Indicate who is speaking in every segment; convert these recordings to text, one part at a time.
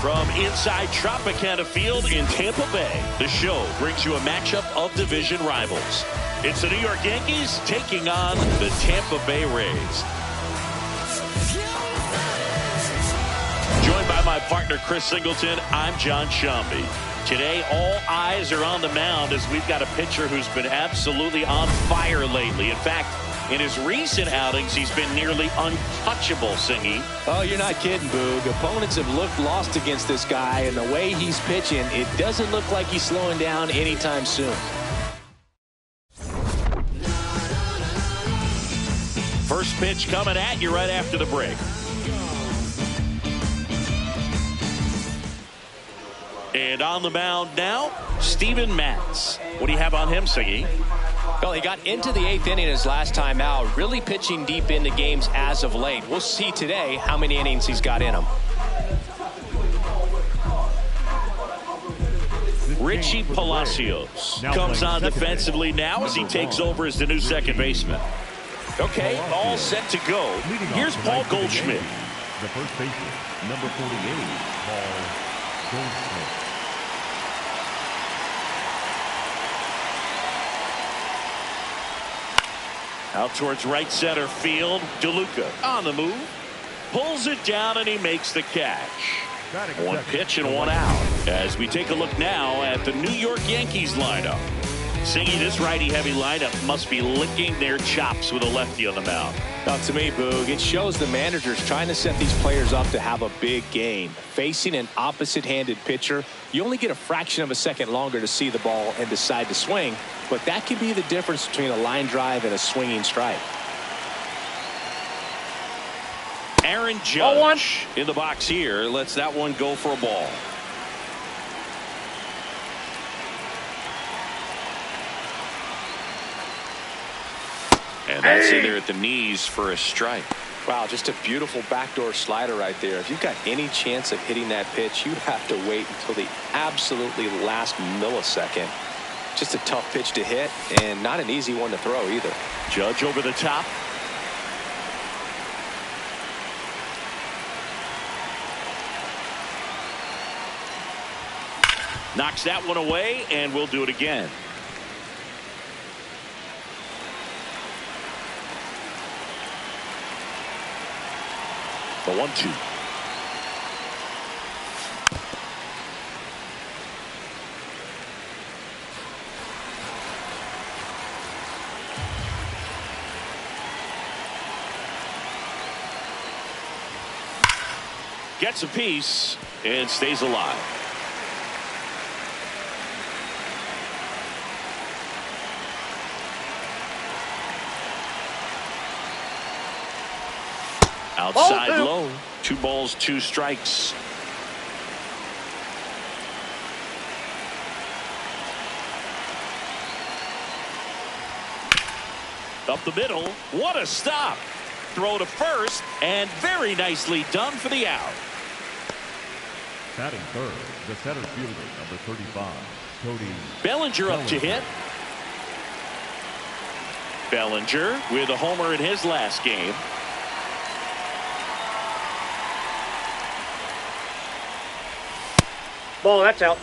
Speaker 1: From inside Tropicana Field in Tampa Bay, the show brings you a matchup of division rivals. It's the New York Yankees taking on the Tampa Bay Rays. Joined by my partner, Chris Singleton, I'm John Shambi. Today, all eyes are on the mound as we've got a pitcher who's been absolutely on fire lately. In fact, in his recent outings, he's been nearly untouchable, Singy.
Speaker 2: Oh, you're not kidding, Boog. Opponents have looked lost against this guy, and the way he's pitching, it doesn't look like he's slowing down anytime soon.
Speaker 1: First pitch coming at you right after the break. And on the mound now, Steven Matz. What do you have on him, Singy?
Speaker 2: Well, he got into the 8th inning his last time out, really pitching deep into games as of late. We'll see today how many innings he's got in him.
Speaker 1: Richie Palacios comes on defensively now as he takes over as the new second baseman. Okay, all set to go. Here's Paul Goldschmidt.
Speaker 3: The first baseman, number 48, Paul Goldschmidt.
Speaker 1: Out towards right center field. DeLuca on the move. Pulls it down and he makes the catch. One pitch and one out. As we take a look now at the New York Yankees lineup. Singy, this righty-heavy lineup must be licking their chops with a lefty on the mound.
Speaker 2: Now, to me, Boog, it shows the managers trying to set these players up to have a big game. Facing an opposite-handed pitcher, you only get a fraction of a second longer to see the ball and decide to swing, but that can be the difference between a line drive and a swinging strike.
Speaker 1: Aaron Judge in the box here lets that one go for a ball. And that's in there at the knees for a strike.
Speaker 2: Wow, just a beautiful backdoor slider right there. If you've got any chance of hitting that pitch, you have to wait until the absolutely last millisecond. Just a tough pitch to hit and not an easy one to throw either.
Speaker 1: Judge over the top. Knocks that one away, and we'll do it again. The 1-2. Gets a piece and stays alive. Outside low. 2 balls, 2 strikes. Up the middle. What a stop. Throw to first, and very nicely done for the out.
Speaker 3: Batting third, the center fielder, number 35, Cody
Speaker 1: Bellinger up to hit. Bellinger with a homer in his last game.
Speaker 4: Ball, that's out.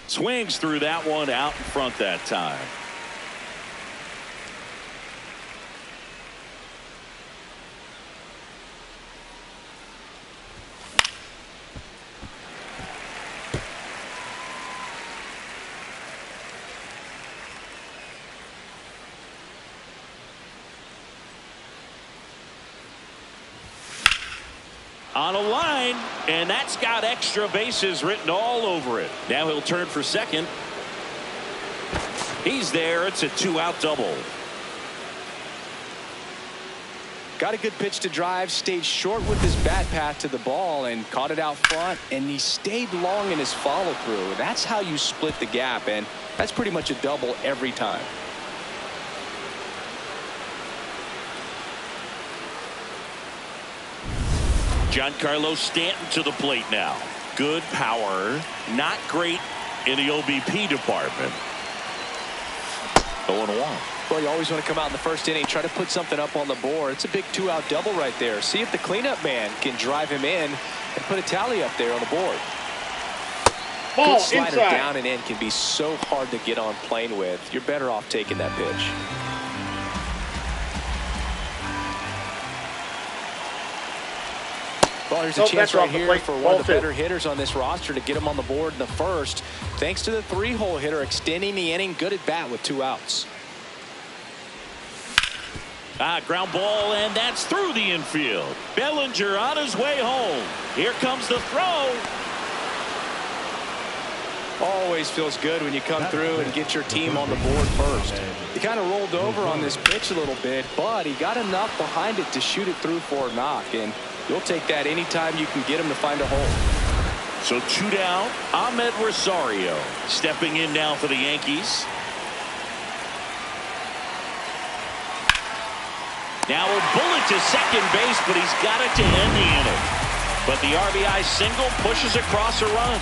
Speaker 1: Swings through that one out in front that time. On a line, and that's got extra bases written all over it. Now he'll turn for second. He's there. It's a 2-out double.
Speaker 2: Got a good pitch to drive, stayed short with his bat path to the ball and caught it out front, and he stayed long in his follow through. That's how you split the gap, and that's pretty much a double every time. Giancarlo Stanton to the plate now. Good power, not great
Speaker 1: in the OBP department. 0-1.
Speaker 2: Well, you always want to come out in the first inning, try to put something up on the board. It's a big 2-out double right there. See if the cleanup man can drive him in and put a tally up there on the board.
Speaker 4: Ball
Speaker 2: good slider
Speaker 4: inside.
Speaker 2: down and in can be so hard to get on plane with. You're better off taking that pitch. Well, here's a chance right here for one of the better hitters on this roster to get him on the board in the first. Thanks to the 3-hole hitter extending the inning. Good at bat with 2 outs.
Speaker 1: Ground ball, and that's through the infield. Bellinger on his way home. Here comes the throw.
Speaker 2: Always feels good when you come through and get your team on the board first. He kind of rolled over on this pitch a little bit, but he got enough behind it to shoot it through for a knock, and you'll take that anytime you can get him to find a hole.
Speaker 1: So 2 down. Ahmed Rosario stepping in now for the Yankees. Now a bullet to second base, but he's got it to end the inning. But the RBI single pushes across a run.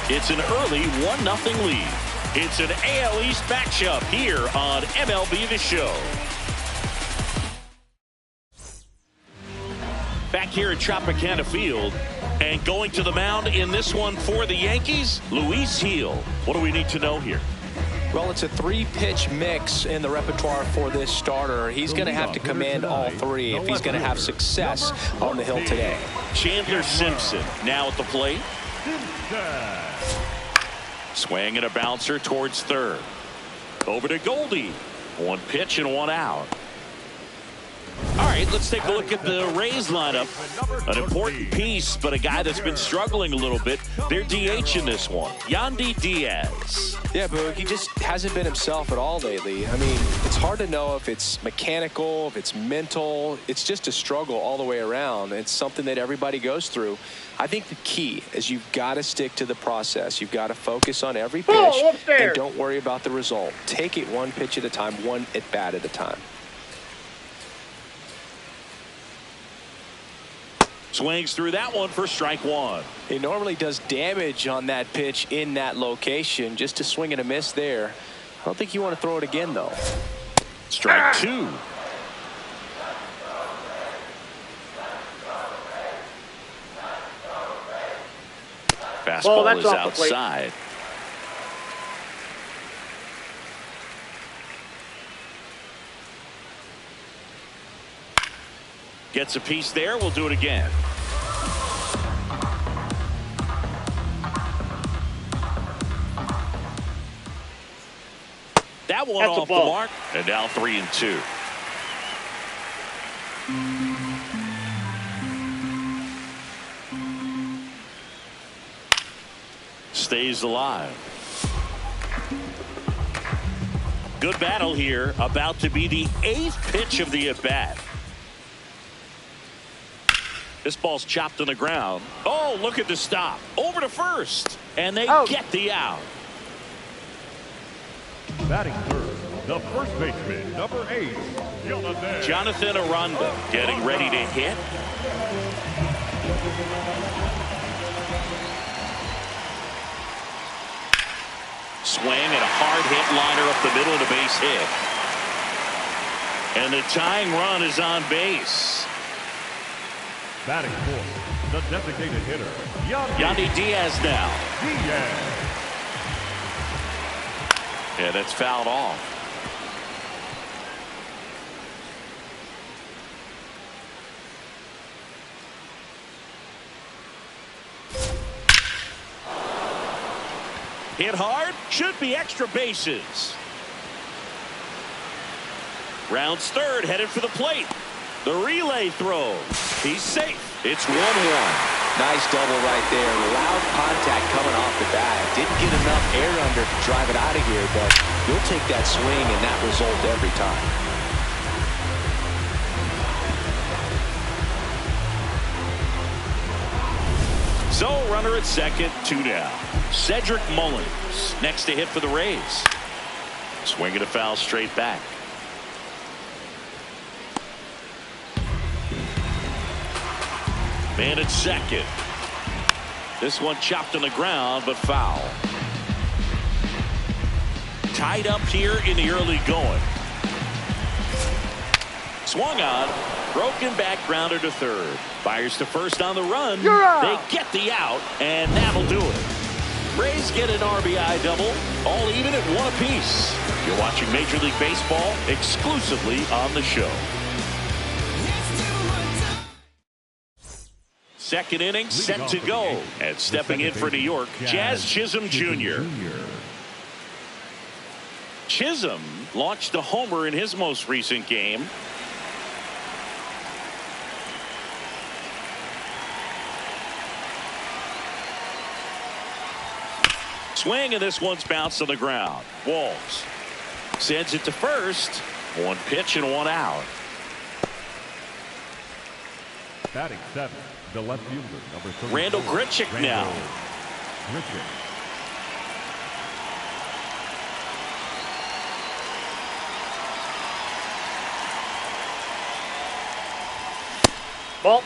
Speaker 1: It's an early 1-0 lead. It's an AL East matchup here on MLB The Show. Back here at Tropicana Field, and going to the mound in this one for the Yankees, Luis Gil. What do we need to know here?
Speaker 2: Well, it's a 3-pitch mix in the repertoire for this starter. He's going to have to command all 3 if he's going to have success on the hill today.
Speaker 1: Chandler Simpson now at the plate. Swing and a bouncer towards third. Over to Goldie. 1 pitch and 1 out. All right, let's take a look at the Rays lineup. An important piece, but a guy that's been struggling a little bit. They're DH in this one. Yandy Diaz.
Speaker 2: Yeah, but he just hasn't been himself at all lately. I mean, it's hard to know if it's mechanical, if it's mental. It's just a struggle all the way around. It's something that everybody goes through. I think the key is you've got to stick to the process. You've got to focus on every pitch and don't worry about the result. Take it 1 pitch at a time, 1 at bat at a time.
Speaker 1: Swings through that one for strike 1.
Speaker 2: He normally does damage on that pitch in that location. Just a swing and a miss there. I don't think you want to throw it again, though.
Speaker 1: Strike 2. Fastball is outside. Gets a piece there. We'll do it again. That one off the mark. And now 3-2. Stays alive. Good battle here. About to be the 8th pitch of the at-bat. This ball's chopped on the ground. Oh, look at the stop. Over to first. And they get the out.
Speaker 3: Batting third, the first baseman, number 8,
Speaker 1: Jonathan Aranda getting ready to hit. Swing and a hard hit liner up the middle of the base hit. And the tying run is on base.
Speaker 3: Batting fourth, the designated hitter,
Speaker 1: Yandy Diaz now. Yeah, that's fouled off. Hit hard, should be extra bases. Rounds third, headed for the plate. The relay throw. He's safe. It's 1-1.
Speaker 2: Nice double right there. Loud contact coming off the bat. Didn't get enough air under to drive it out of here, but you'll take that swing and that result every time.
Speaker 1: So, runner at second, 2 down. Cedric Mullins next to hit for the Rays. Swinging a foul straight back. Man at second. This one chopped on the ground, but foul. tied up here in the early going. Swung on, broken back grounder to third. Fires to first on the run. They get the out, and that'll do it. Rays get an RBI double, all even at 1 apiece. You're watching Major League Baseball exclusively on the show. Second inning set to go. And stepping in for New York, Jazz Chisholm Jr. Chisholm launched a homer in his most recent game. Swing, and this one's bounced on the ground. Walls sends it to first. 1 pitch and 1 out.
Speaker 3: Batting 7, the left fielder, number 30.
Speaker 1: Randall Grichuk now.
Speaker 3: Grichuk.
Speaker 4: Ball.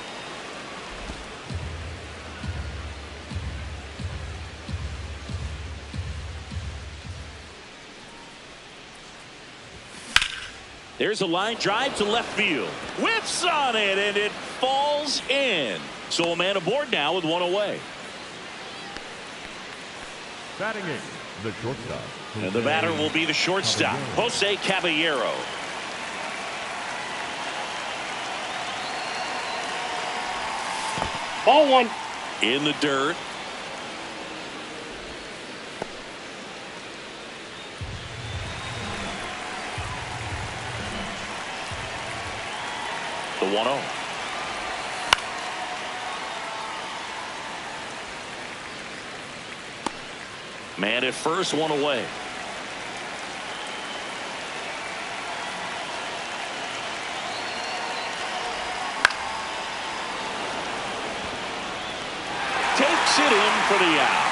Speaker 1: There's a line drive to left field. Whiffs on it, and it falls in. So a man aboard now with 1 away.
Speaker 3: Batting 8, the shortstop.
Speaker 1: And the batter will be the shortstop, Jose Caballero.
Speaker 4: Ball 1.
Speaker 1: In the dirt. The 1-0. Man at first, 1 away. Takes it in for the out.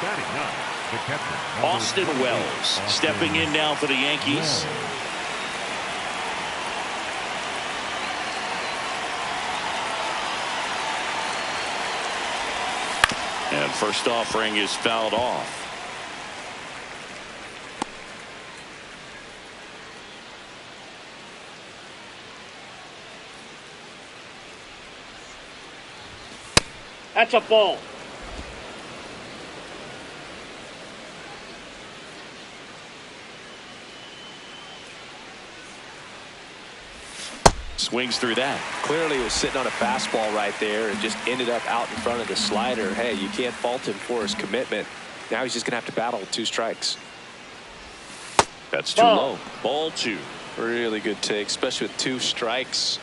Speaker 3: Batting 9, the catcher.
Speaker 1: Austin Wells stepping in now for the Yankees. And first offering is fouled off.
Speaker 4: That's a ball.
Speaker 1: Swings through that.
Speaker 2: Clearly was sitting on a fastball right there and just ended up out in front of the slider. Hey, you can't fault him for his commitment. Now he's just going to have to battle with 2 strikes.
Speaker 1: That's too low. Ball 2.
Speaker 2: Really good take, especially with 2 strikes.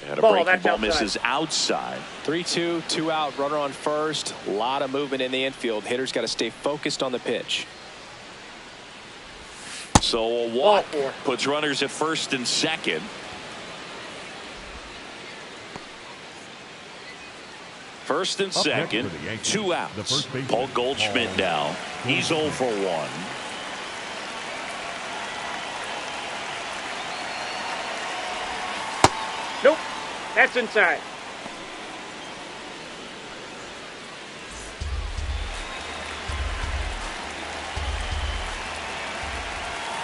Speaker 1: And a breaking ball misses outside.
Speaker 2: 3-2, 2 out, runner on first. A lot of movement in the infield. Hitter's got to stay focused on the pitch.
Speaker 1: So a walk puts runners at first and second. First and second, 2 outs. Paul Goldschmidt now. He's 0 for 1.
Speaker 4: Nope. That's inside.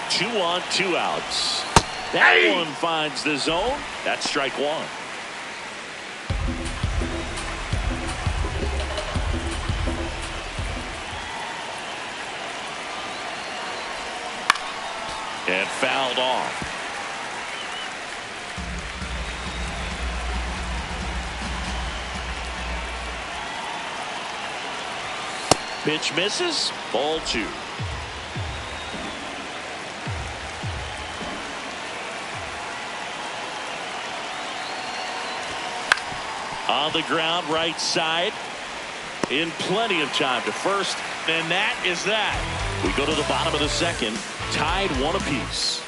Speaker 1: Two on, 2 outs. That one finds the zone. That's strike 1. And fouled off. Pitch misses. Ball 2. On the ground, right side. In plenty of time to first. And that is that. We go to the bottom of the second. Tied 1 apiece.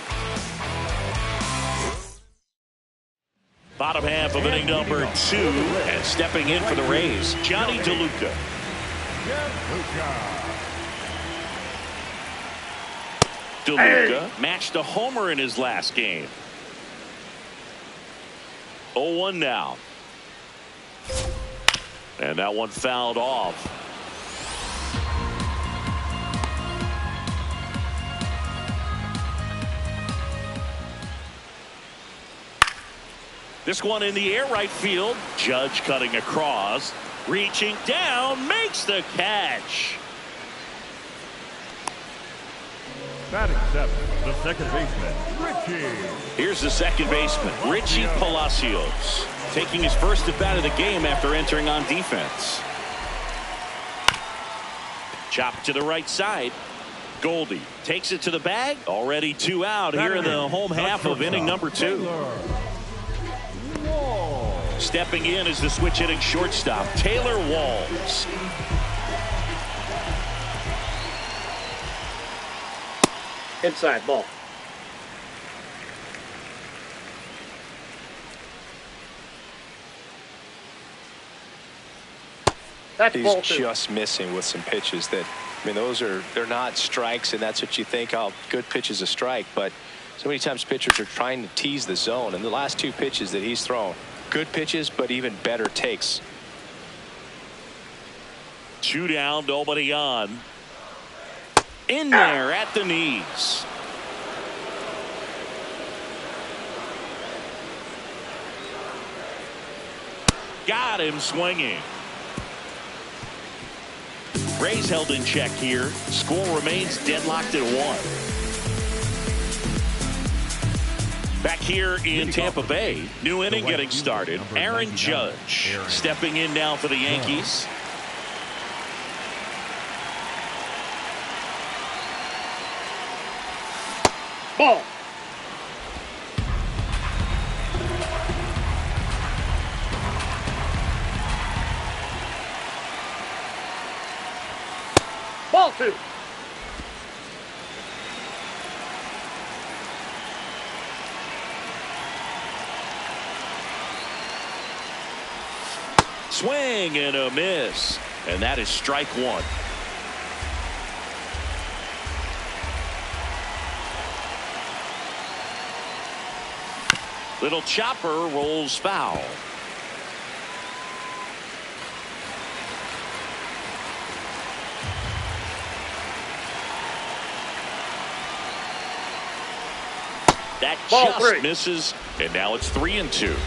Speaker 1: Bottom half of inning number 2. And stepping in for the Rays, Johnny DeLuca. DeLuca matched a homer in his last game. 0-1 now. And that one fouled off. This one in the air right field. Judge cutting across. Reaching down. Makes the catch.
Speaker 3: Batting seventh, the second baseman, Richie.
Speaker 1: Here's the second baseman, Richie Palacios, taking his first at bat of the game after entering on defense. Chop to the right side. Goldie takes it to the bag. Already 2 out here in the home half of inning number 2. Stepping in is the switch hitting shortstop, Taylor Walls.
Speaker 4: Inside ball. That's
Speaker 2: He's
Speaker 4: ball 2.
Speaker 2: just missing with some pitches that, I mean, they're not strikes, and that's what you think, oh, good pitch is a strike. But so many times pitchers are trying to tease the zone, and the last 2 pitches that he's thrown, good pitches, but even better takes.
Speaker 1: 2 down, nobody on. In there at the knees. Got him swinging. Rays held in check here. Score remains deadlocked at 1. Back here in Tampa Bay, new inning getting started. Aaron Judge stepping in now for the Yankees.
Speaker 4: Ball. Ball 2.
Speaker 1: Swing and a miss. And that is strike 1. Little chopper rolls foul. That
Speaker 4: Ball
Speaker 1: just
Speaker 4: 3.
Speaker 1: misses, and now it's 3-2.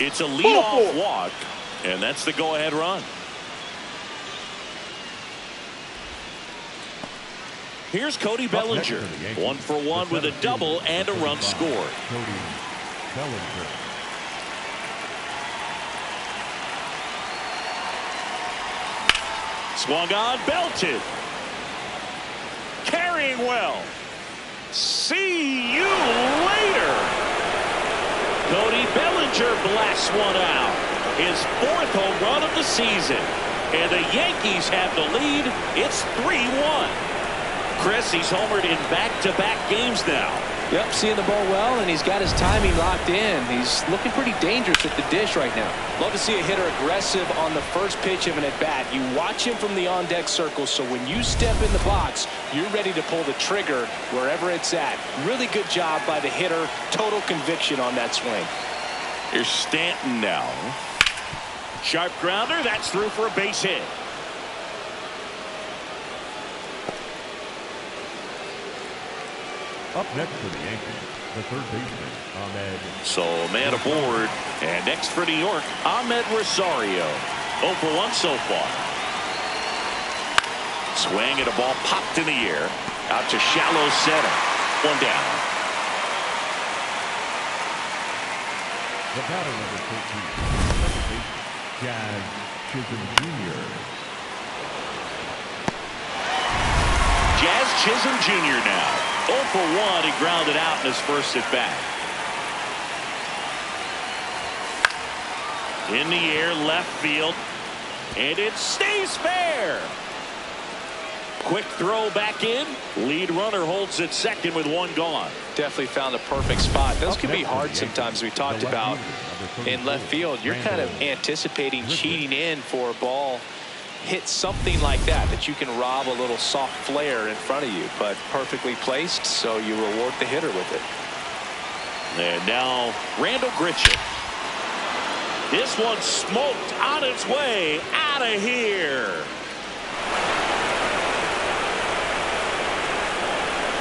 Speaker 1: It's a leadoff walk, and that's the go-ahead run. Here's Cody Bellinger, 1 for 1 with a double and a run scored.
Speaker 3: Cody Bellinger.
Speaker 1: Swung on, belted. Carrying well. See you later. Cody Bellinger blasts one out. His 4th home run of the season. And the Yankees have the lead. It's 3-1. Chris, he's homered in back-to-back games now.
Speaker 2: Yep, seeing the ball well, and he's got his timing locked in. He's looking pretty dangerous at the dish right now. Love to see a hitter aggressive on the first pitch of an at-bat. You watch him from the on-deck circle, so when you step in the box, you're ready to pull the trigger wherever it's at. Really good job by the hitter. Total conviction on that swing.
Speaker 1: Here's Stanton now. Sharp grounder. That's through for a base hit.
Speaker 3: Up next for the Yankees, the third baseman, Ahmed.
Speaker 1: So man aboard. And next for New York, Ahmed Rosario. 0 for 1 so far. Swing and a ball popped in the air. Out to shallow center. 1 down.
Speaker 3: The batter number 13, second baseman, Jazz Chisholm Jr.
Speaker 1: Jazz Chisholm Jr. now. 0 for 1. He grounded out in his first at bat. In the air, left field. And it stays fair. quick throw back in. Lead runner holds at second with one gone.
Speaker 2: Definitely found a perfect spot. Those can be hard sometimes. We talked about in left field. You're kind of anticipating cheating in for a ball. Hit something like that you can rob a little soft flare in front of you, but perfectly placed, so you reward the hitter with it.
Speaker 1: And now Randall Grichuk. This one smoked on its way out of here.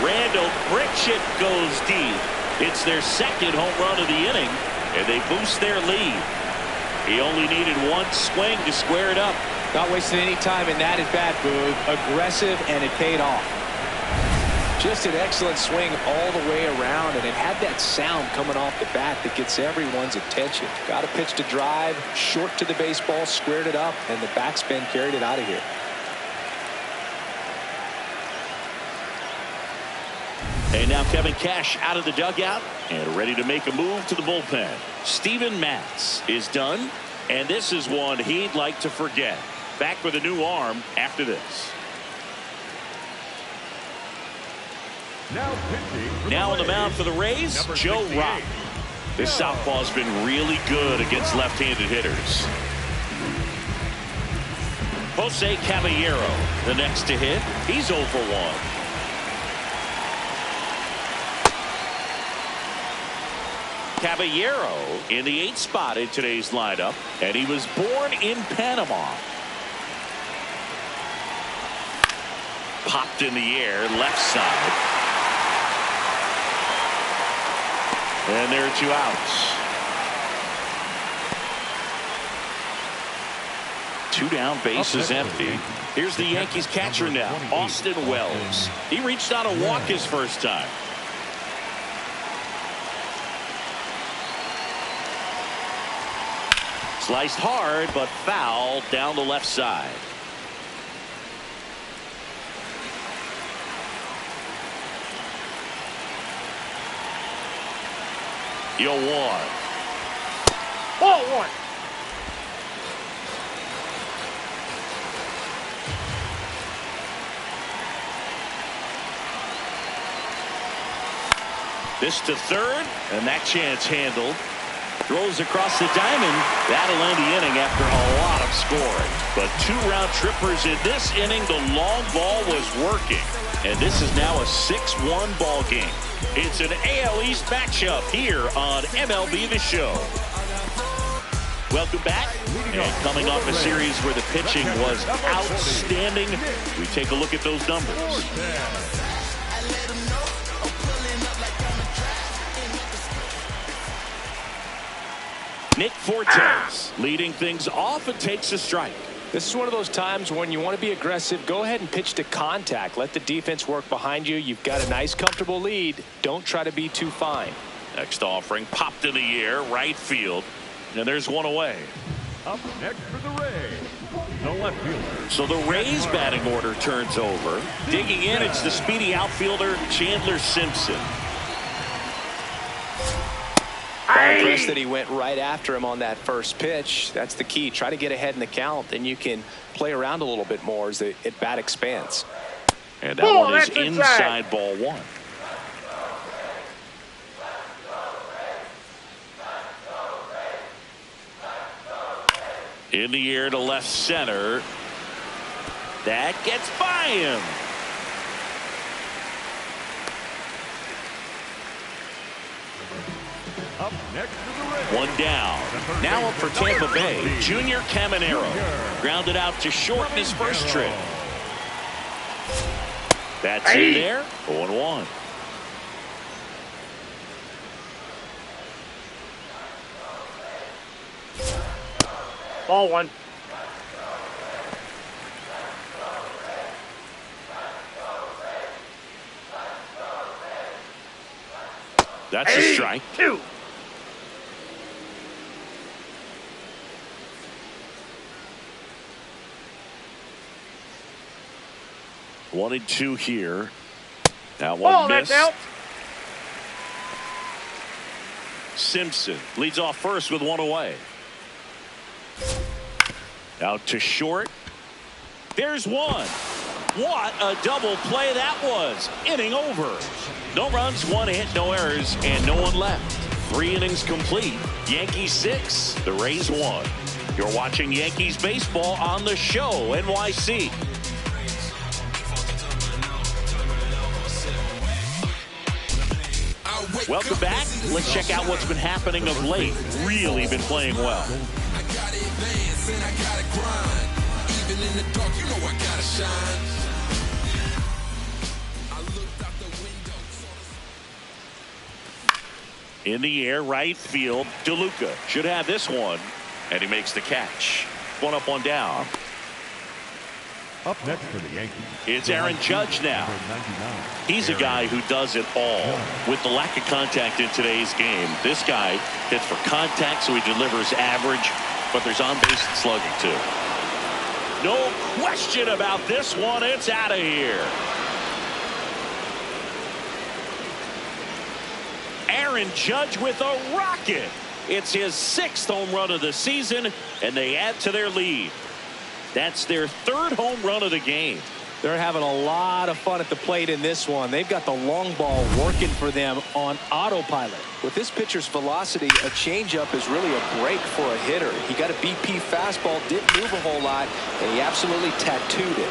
Speaker 1: Randall Grichuk goes deep. It's their second home run of the inning, and they boost their lead. He only needed one swing to square it up.
Speaker 2: Not wasting any time in that at-bat, Boog. Aggressive, and it paid off. Just an excellent swing all the way around, and it had that sound coming off the bat that gets everyone's attention. Got a pitch to drive, short to the baseball, squared it up, and the backspin carried it out of here.
Speaker 1: And now Kevin Cash out of the dugout and ready to make a move to the bullpen. Steven Matz is done, and this is one he'd like to forget. Back with a new arm after this. Now on the mound for the Rays, Joe Rock. This southpaw's been really good against left-handed hitters. Jose Caballero, the next to hit. He's 0 for 1. Caballero in the 8th spot in today's lineup, and he was born in Panama. Popped in the air, left side. And there are 2 outs. 2 down, base is empty. Here's the Yankees catcher now, Austin Wells. He reached out a walk his first time. Sliced hard, but foul down the left side. You'll one.
Speaker 4: Ball 1.
Speaker 1: This to third, and that chance handled. Throws across the diamond. That'll end the inning after a lot of scoring. But 2 round trippers in this inning. The long ball was working. And this is now a 6-1 ball game. It's an AL East matchup here on MLB The Show. Welcome back. And coming off a series where the pitching was outstanding, we take a look at those numbers. Nick Fortes leading things off and takes a strike.
Speaker 2: This is one of those times when you want to be aggressive. Go ahead and pitch to contact. Let the defense work behind you. You've got a nice, comfortable lead. Don't try to be too fine.
Speaker 1: Next offering popped in the air, right field. And there's one away.
Speaker 3: Up next for the Rays, the left fielder.
Speaker 1: So the Rays batting order turns over. Digging in, it's the speedy outfielder Chandler Simpson.
Speaker 2: I'm impressed that he went right after him on that first pitch. That's the key. Try to get ahead in the count, then you can play around a little bit more as the at-bat expands.
Speaker 1: And that one is inside ball 1. In the air to left center. That gets by him.
Speaker 3: Up next for the Rays.
Speaker 1: 1 down. Now up for Tampa Bay, Junior Caminero. Grounded out to short in his first trip. That's in there. 0-1.
Speaker 4: Ball 1.
Speaker 1: That's a strike.
Speaker 4: 2.
Speaker 1: One and 2 here. That one missed.
Speaker 4: That's out.
Speaker 1: Simpson leads off first with 1 away. Out to short. There's 1. What a double play that was. Inning over. No runs, 1 hit, no errors, and no one left. 3 innings complete. Yankees 6, the Rays 1. You're watching Yankees baseball on the show, NYC. Welcome back. Let's check out what's been happening of late. Really been playing well. In the air, right field. DeLuca should have this one, and he makes the catch. 1 up, 1 down.
Speaker 3: Up next for the Yankees,
Speaker 1: it's Aaron Judge now. He's a guy who does it all. With the lack of contact in today's game, this guy hits for contact, so he delivers average, but there's on-base slugging too. No question about this one. It's out of here. Aaron Judge with a rocket. It's his 6th home run of the season, and they add to their lead. That's their 3rd home run of the game.
Speaker 2: They're having a lot of fun at the plate in this one. They've got the long ball working for them on autopilot. With this pitcher's velocity, a changeup is really a break for a hitter. He got a BP fastball, didn't move a whole lot, and he absolutely tattooed it.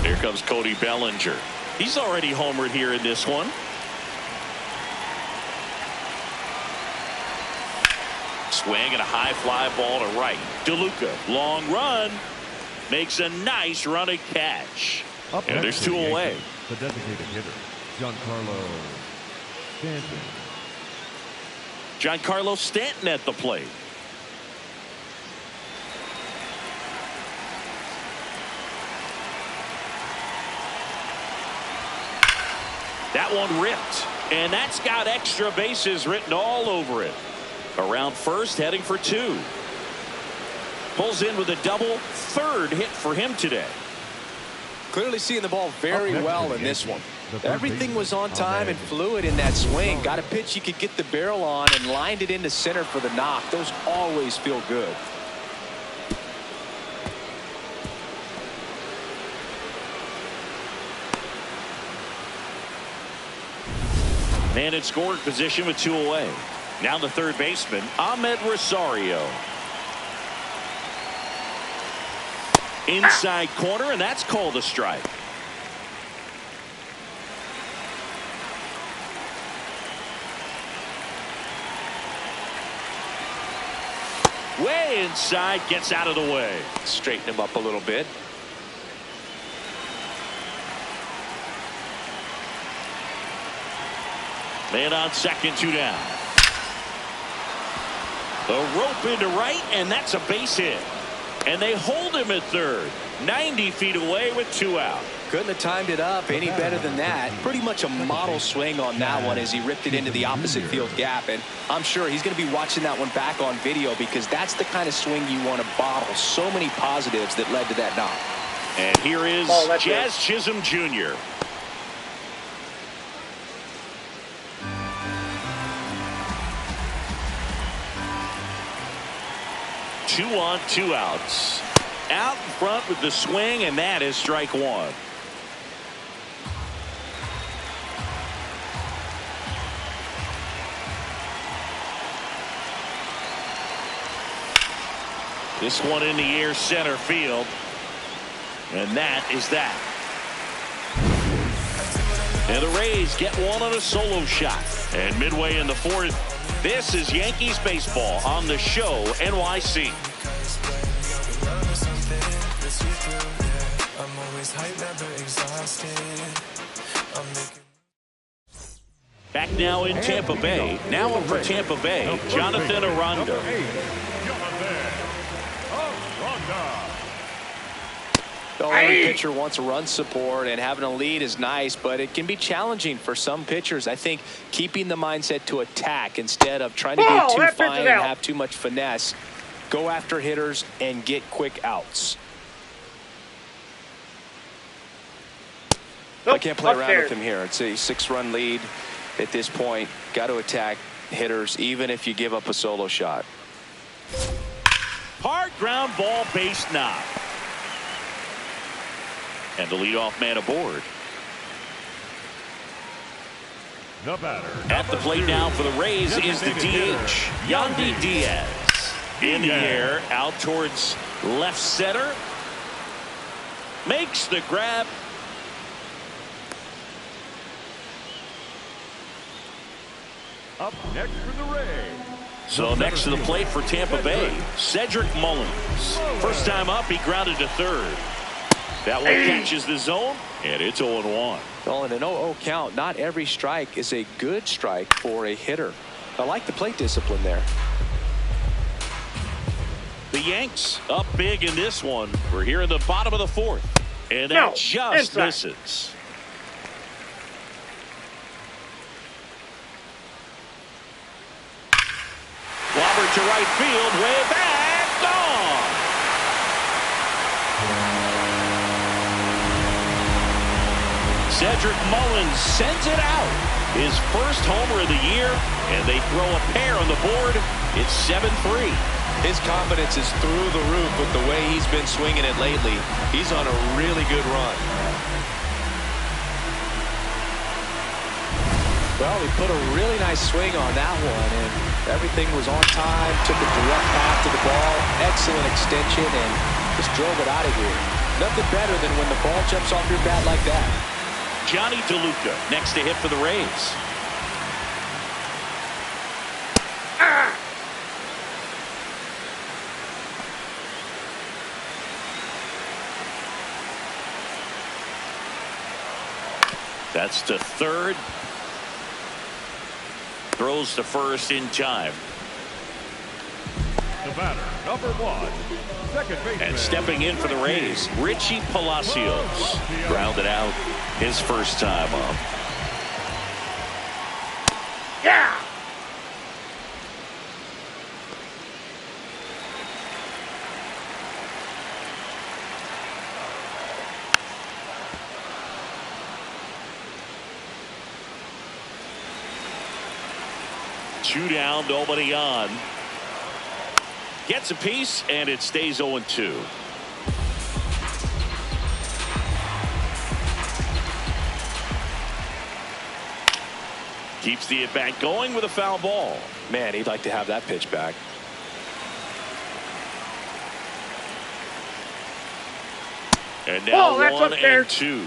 Speaker 1: Here comes Cody Bellinger. He's already homered here in this one. Swing and a high fly ball to right. DeLuca, long run, makes a nice running catch. And there's 2 away.
Speaker 3: The designated hitter, Giancarlo Stanton.
Speaker 1: Giancarlo Stanton at the plate. That one ripped, and that's got extra bases written all over it. Around first, heading for 2. Pulls in with a double, 3rd hit for him today.
Speaker 2: Clearly seeing the ball very well in this one. Everything was on time and fluid in that swing. Got a pitch you could get the barrel on and lined it into center for the knock. Those always feel good.
Speaker 1: And in scoring position with 2 away. Now the 3rd baseman, Ahmed Rosario. Inside corner, and that's called a strike. Way inside, gets out of the way.
Speaker 2: Straighten him up a little bit.
Speaker 1: Man on second, 2 down. The rope into right, and that's a base hit. And they hold him at 3rd. 90 feet away with 2 out.
Speaker 2: Couldn't have timed it up any better than that. Pretty much a model swing on that one as he ripped it into the opposite field gap. And I'm sure he's going to be watching that one back on video because that's the kind of swing you want to bottle. So many positives that led to that knock.
Speaker 1: And here is Jazz Chisholm Jr. Two on, 2 outs. Out in front with the swing, and that is strike 1. This one in the air, center field. And that is that. And the Rays get one on a solo shot. And midway in the 4th, this is Yankees baseball on the show, NYC. Back now in Tampa Bay. Now up for Tampa Bay, Jonathan Aranda.
Speaker 2: Every pitcher wants run support, and having a lead is nice, but it can be challenging for some pitchers. I think keeping the mindset to attack instead of trying to get too fine and have too much finesse. Go after hitters and get quick outs. I can't play around with him here. It's a 6-run lead at this point. Got to attack hitters even if you give up a solo shot.
Speaker 1: Hard ground ball, base knock. And the leadoff man aboard.
Speaker 3: The batter.
Speaker 1: At the plate now for the Rays is the DH, Yandy Diaz. In the air, out towards left center. Makes the grab.
Speaker 3: Up next for the Rays.
Speaker 1: So next to the plate for Tampa Bay, Cedric Mullins. First time up, he grounded to third. That one catches the zone, and it's 0-1.
Speaker 2: Well, in an 0-0 count, not every strike is a good strike for a hitter. I like the plate discipline there.
Speaker 1: The Yanks up big in this one. We're here in the bottom of the fourth. And that just misses. Robert to right field, way back, gone. Cedric Mullins sends it out. His first homer of the year, and they throw a pair on the board. It's 7-3.
Speaker 2: His confidence is through the roof with the way he's been swinging it lately. He's on a really good run. Well, he put a really nice swing on that one, and everything was on time. Took a direct path to the ball. Excellent extension, and just drove it out of here. Nothing better than when the ball jumps off your bat like that.
Speaker 1: Johnny DeLuca next to hit for the Rays. That's to third. Throws to first in time.
Speaker 3: The batter, number 1, second baseman.
Speaker 1: And stepping in for the Rays, Richie Palacios. Grounded out his first time up.
Speaker 4: Yeah!
Speaker 1: Two down, nobody on. Gets a piece, and it stays 0-2. Keeps the at-bat going with a foul ball.
Speaker 2: Man, he'd like to have that pitch back.
Speaker 1: And now
Speaker 4: that's
Speaker 1: 1
Speaker 4: upstairs.
Speaker 1: and 2.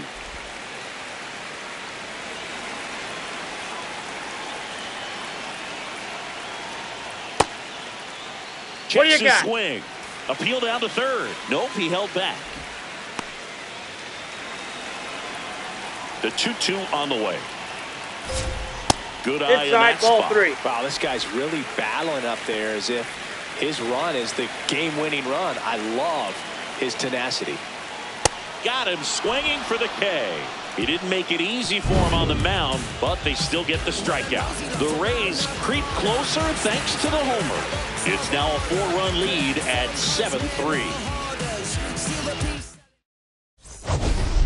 Speaker 4: What do you
Speaker 1: Checks his
Speaker 4: got?
Speaker 1: swing. Appeal down to third. Nope, he held back. The 2-2 on the way. Good eye in that
Speaker 4: Inside ball
Speaker 1: spot.
Speaker 4: 3.
Speaker 2: Wow, this guy's really battling up there as if his run is the game-winning run. I love his tenacity.
Speaker 1: Got him swinging for the K. He didn't make it easy for him on the mound, but they still get the strikeout. The Rays creep closer thanks to the homer. It's now a 4-run lead at 7-3.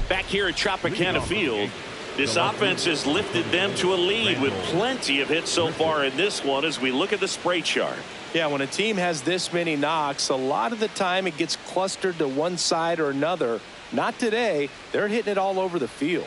Speaker 1: Back here at Tropicana Field, this offense has lifted them to a lead with plenty of hits so far in this one as we look at the spray chart.
Speaker 2: Yeah, when a team has this many knocks, a lot of the time it gets clustered to one side or another. Not today. They're hitting it all over the field.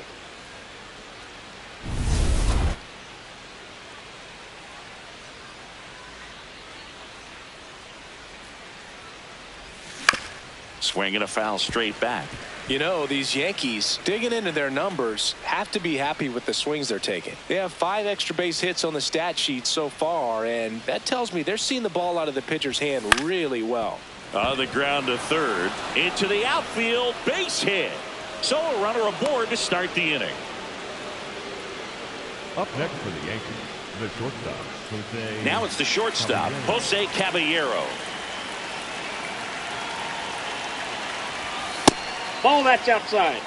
Speaker 1: Swinging a foul straight back.
Speaker 2: You know, these Yankees, digging into their numbers, have to be happy with the swings they're taking. They have 5 extra base hits on the stat sheet so far, and that tells me they're seeing the ball out of the pitcher's hand really well.
Speaker 1: On the ground to third, into the outfield, base hit. So a runner aboard to start the inning.
Speaker 3: Up next for the Yankees, the shortstop, Jose.
Speaker 1: Now it's the shortstop, Jose Caballero.
Speaker 4: Ball that's outside.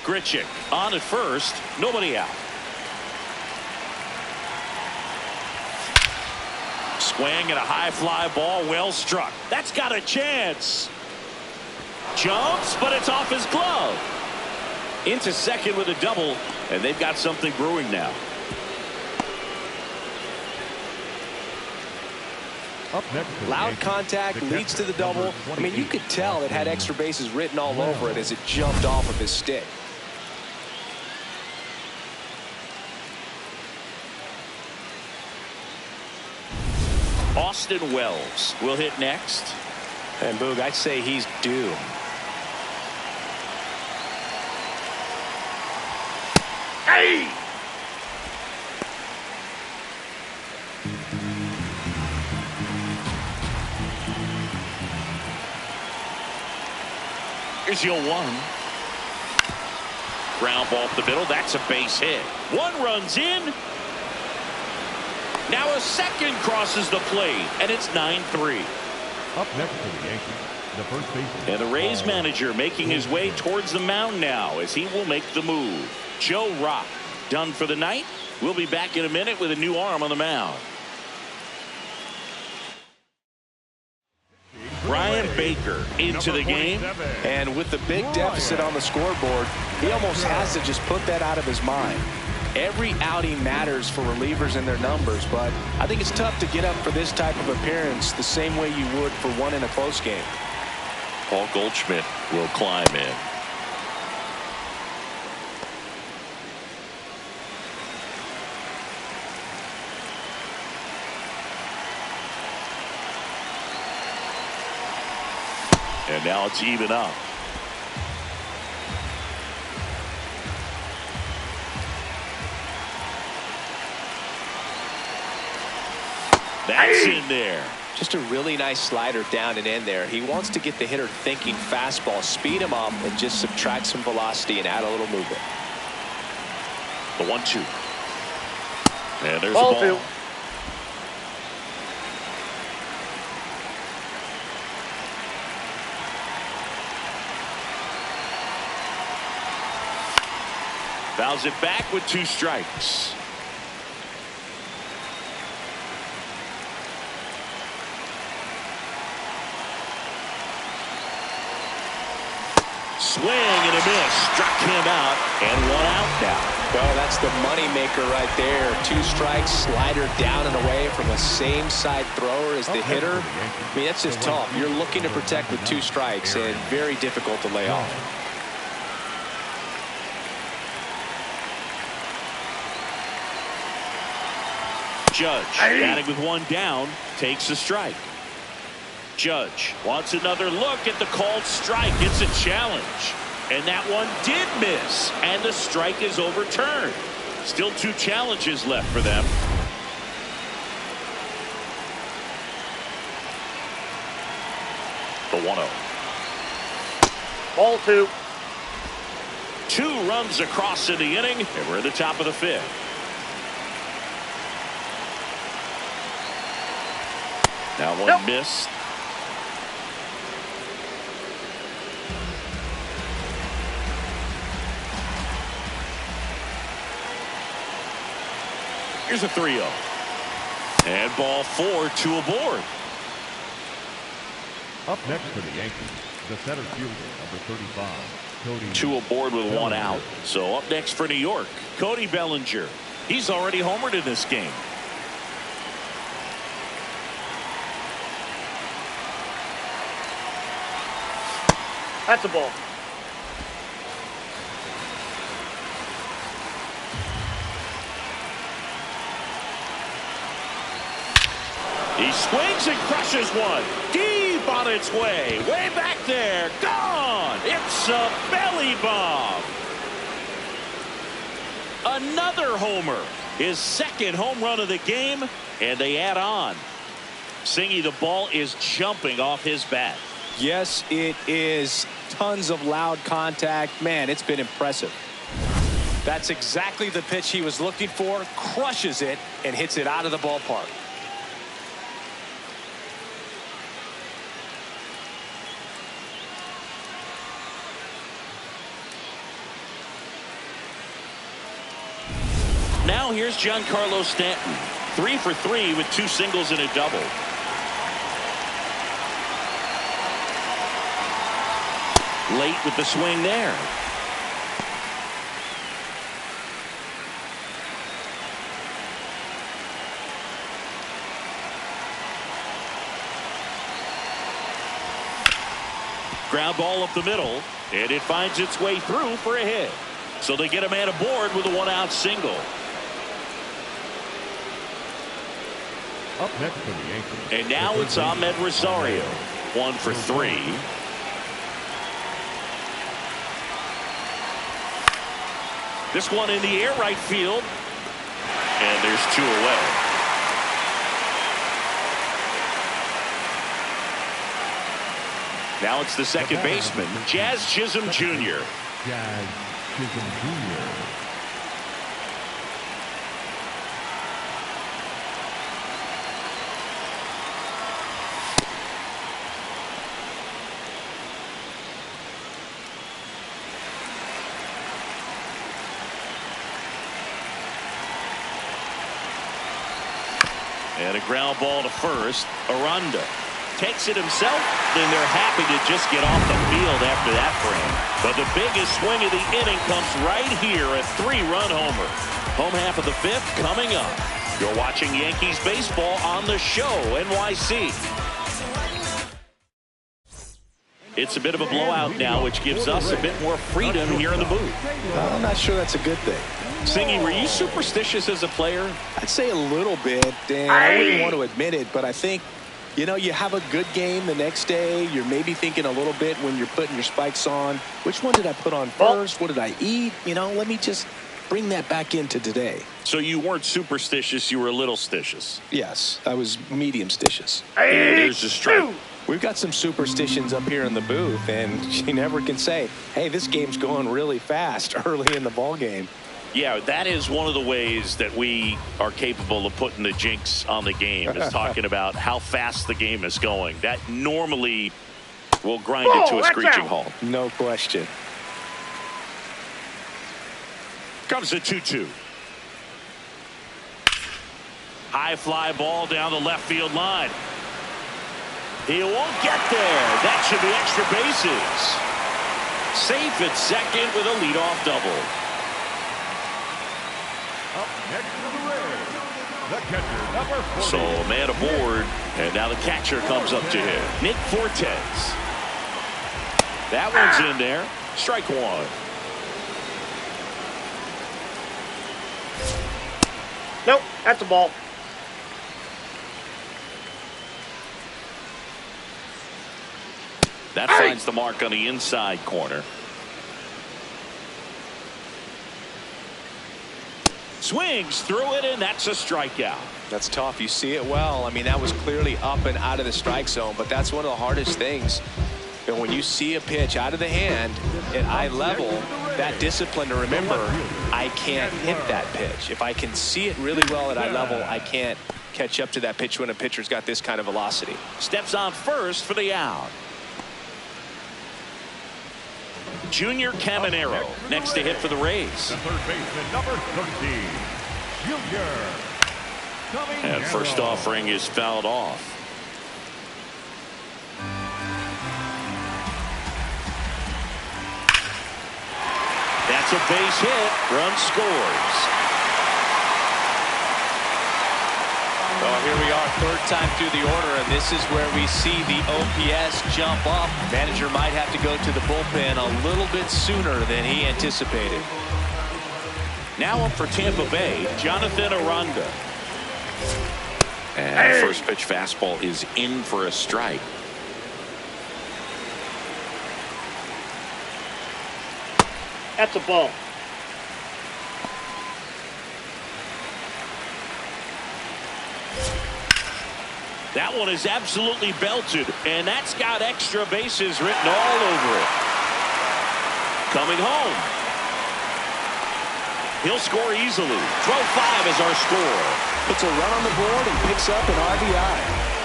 Speaker 1: Grichuk on at first, nobody out. Swing and a high fly ball, well struck. That's got a chance. Jumps, but it's off his glove. Into second with a double, and they've got something brewing now.
Speaker 3: Up next,
Speaker 2: loud contact leads to the double. I mean, you could tell it had extra bases written all over it as it jumped off of his stick.
Speaker 1: Austin Wells will hit next.
Speaker 2: And Boog, I'd say he's due.
Speaker 1: Hey! Here's your one. Ground ball up the middle. That's a base hit. One runs in. Now a second crosses the plate, and it's 9-3.
Speaker 3: Up next for the Yankees, the first baseman.
Speaker 1: And the Rays manager making his way towards the mound now as he will make the move. Joe Rock done for the night. We'll be back in a minute with a new arm on the mound. Brian Baker into the game.
Speaker 2: And with the big deficit on the scoreboard, he almost has to just put that out of his mind. Every outing matters for relievers and their numbers, but I think it's tough to get up for this type of appearance the same way you would for one in a close game.
Speaker 1: Paul Goldschmidt will climb in. And now it's even up. That's in there.
Speaker 2: Just a really nice slider down and in there. He wants to get the hitter thinking fastball, speed him up, and just subtract some velocity and add a little movement.
Speaker 1: The 1-2. And there's
Speaker 4: Ball
Speaker 1: the ball.
Speaker 4: two.
Speaker 1: Fouls it back with 2 strikes. Swing and a miss. Struck him out, and 1 out now.
Speaker 2: Well, that's the money maker right there. 2 strikes, slider down and away from a same side thrower as the hitter. I mean, that's just tough. You're looking to protect with 2 strikes and very difficult to lay off.
Speaker 1: Judge batting with 1 down takes a strike. Judge wants another look at the called strike. It's a challenge, and that one did miss, and the strike is overturned. Still 2 challenges left for them. The 1-0.
Speaker 4: Ball two.
Speaker 1: 2 runs across in the inning, and we're at the top of the 5th. Now one missed. Here's a 3-0. And ball 4, 2 aboard.
Speaker 3: Up next for the Yankees, the center fielder, number 35, Cody.
Speaker 1: 2 aboard with 1 out. So up next for New York, Cody Bellinger. He's already homered in this game.
Speaker 4: That's a ball.
Speaker 1: He swings and crushes one. Deep on its way. Way back there. Gone. It's a belly bomb. Another homer. His 2nd home run of the game. And they add on. Singy, the ball is jumping off his bat.
Speaker 2: Yes, it is. Tons of loud contact. Man, it's been impressive. That's exactly the pitch he was looking for. Crushes it and hits it out of the ballpark.
Speaker 1: Now here's Giancarlo Stanton. 3 for 3 with 2 singles and a double. Late with the swing there. Ground ball up the middle, and it finds its way through for a hit. So they get a man aboard with a 1-out single.
Speaker 3: Up next for the Yankees.
Speaker 1: And now it's Ahmed Rosario. 1 for 3. This one in the air right field. And there's 2 away. Now it's the second baseman, Jazz Chisholm Jr.
Speaker 3: Jazz Chisholm Jr.
Speaker 1: And a ground ball to first. Aranda takes it himself, then they're happy to just get off the field after that frame. But the biggest swing of the inning comes right here, a 3-run homer. Home half of the 5th coming up. You're watching Yankees baseball on the show, NYC. It's a bit of a blowout now, which gives us a bit more freedom here in the booth.
Speaker 2: I'm not sure that's a good thing.
Speaker 1: Singy, were you superstitious as a player?
Speaker 2: I'd say a little bit, and I wouldn't want to admit it, but I think, you know, you have a good game the next day. You're maybe thinking a little bit when you're putting your spikes on. Which one did I put on first? What did I eat? You know, let me just bring that back into today.
Speaker 1: So you weren't superstitious, you were a little stitious.
Speaker 2: Yes, I was medium stitious.
Speaker 1: And there's a strike.
Speaker 2: We've got some superstitions up here in the booth, and you never can say, hey, this game's going really fast early in the ball game.
Speaker 1: Yeah, that is one of the ways that we are capable of putting the jinx on the game, is talking about how fast the game is going. That normally will grind it to a screeching halt.
Speaker 2: No question.
Speaker 1: Comes a 2-2. High fly ball down the left field line. He won't get there. That should be extra bases. Safe at second with a leadoff double.
Speaker 3: Up next for the Rays, the catcher, number 40.
Speaker 1: So a man aboard, and now the catcher comes up to him. Nick Fortes. That one's in there. Strike 1.
Speaker 4: Nope, that's a ball.
Speaker 1: That finds the mark on the inside corner. Swings through it, and that's a strikeout.
Speaker 2: That's tough. You see it well. I mean, that was clearly up and out of the strike zone, but that's one of the hardest things. You know, when you see a pitch out of the hand at eye level, that discipline to remember, I can't hit that pitch. If I can see it really well at eye level, I can't catch up to that pitch when a pitcher's got this kind of velocity.
Speaker 1: Steps on first for the out. Junior Caminero next to hit for the Rays.
Speaker 3: The third baseman, number 13, Junior Caminero.
Speaker 1: And first offering is fouled off. That's a base hit. Run scores.
Speaker 2: Well, here we are, third time through the order, and this is where we see the OPS jump up. Manager might have to go to the bullpen a little bit sooner than he anticipated.
Speaker 1: Now up for Tampa Bay, Jonathan Aranda. And first pitch fastball is in for a strike.
Speaker 4: That's a ball.
Speaker 1: That one is absolutely belted, and that's got extra bases written all over it. Coming home. He'll score easily. 12-5 is our score.
Speaker 2: Puts a run on the board and picks up an RBI.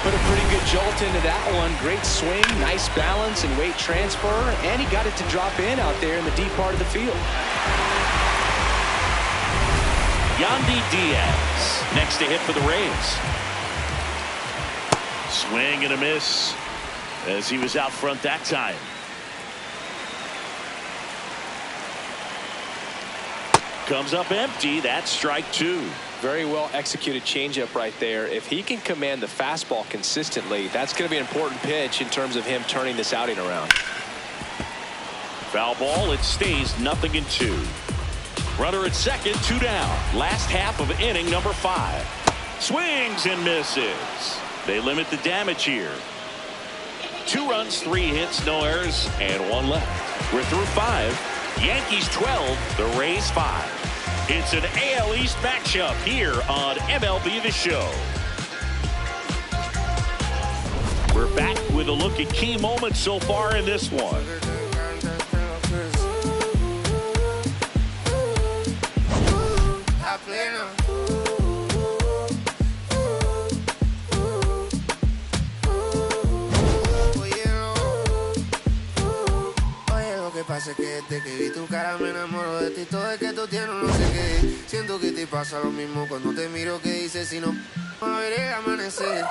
Speaker 2: Put a pretty good jolt into that one. Great swing, nice balance and weight transfer, and he got it to drop in out there in the deep part of the field.
Speaker 1: Yandy Diaz next to hit for the Rays. Swing and a miss as he was out front that time. Comes up empty. That's strike two.
Speaker 2: Very well executed changeup right there. If he can command the fastball consistently, that's going to be an important pitch in terms of him turning this outing around.
Speaker 1: Foul ball. It stays 0-2. Runner at second, 2 down. Last half of inning number 5. Swings and misses. They limit the damage here. 2 runs, 3 hits, no errors, and 1 left. We're through 5. Yankees 12, the Rays 5. It's an AL East matchup here on MLB The Show. We're back with a look at key moments so far in this one.
Speaker 5: Pasa que desde que vi tu cara me enamoro de ti. Todo es que tú tienes no sé qué. Siento que te pasa lo mismo cuando te miro. Que dices si no a ver el amanecer.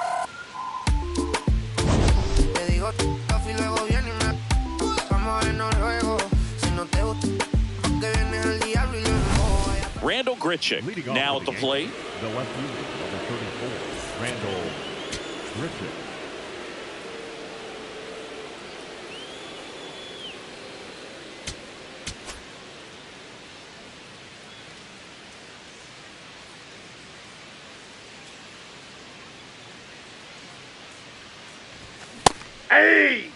Speaker 5: Te digo y luego viene y me vamos a vernos luego. Si no te gusta que vienes al diablo y luego.
Speaker 1: Randall Grichuk now at the plate.
Speaker 3: The left fielder, number 34, Randall Grichuk.
Speaker 1: Hey!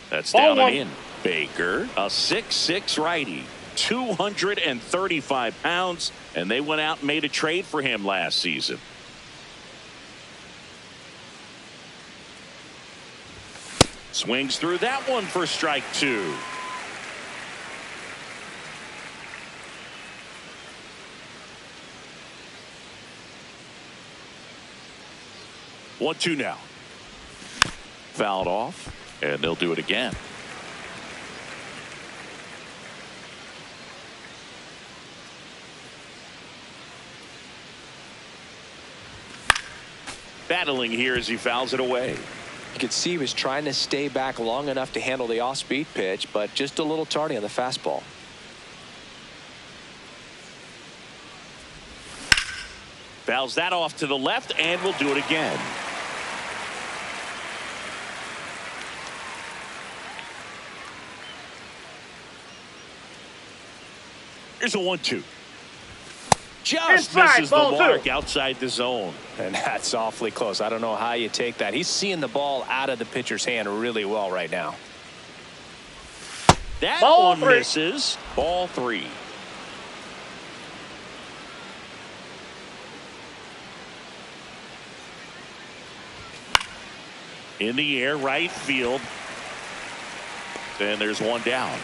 Speaker 1: That's down and in. Baker, a 6'6" righty, 235 pounds, and they went out and made a trade for him last season. Swings through that one for strike 2. One, 2 now. Fouled off, and they'll do it again. Battling here as he fouls it away.
Speaker 2: You could see he was trying to stay back long enough to handle the off-speed pitch, but just a little tardy on the fastball.
Speaker 1: Fouls that off to the left, and we'll do it again. Here's a 1-2. Just misses the mark outside the zone.
Speaker 2: And that's awfully close. I don't know how you take that. He's seeing the ball out of the pitcher's hand really well right now.
Speaker 1: That one misses. Ball 3. In the air, right field. And there's one down.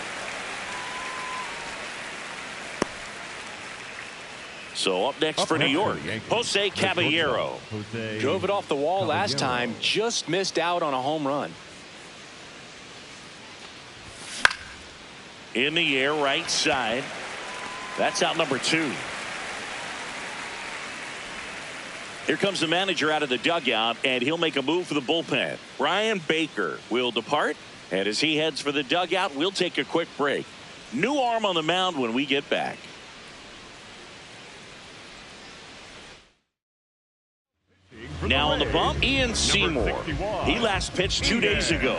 Speaker 1: So up next for New York, Jose Caballero.
Speaker 2: Drove it off the wall last time, just missed out on a home run.
Speaker 1: In the air, right side. That's out number 2. Here comes the manager out of the dugout, and he'll make a move for the bullpen. Brian Baker will depart, and as he heads for the dugout, we'll take a quick break. New arm on the mound when we get back. Now on the bump, Ian Seymour. He last pitched 2 days ago.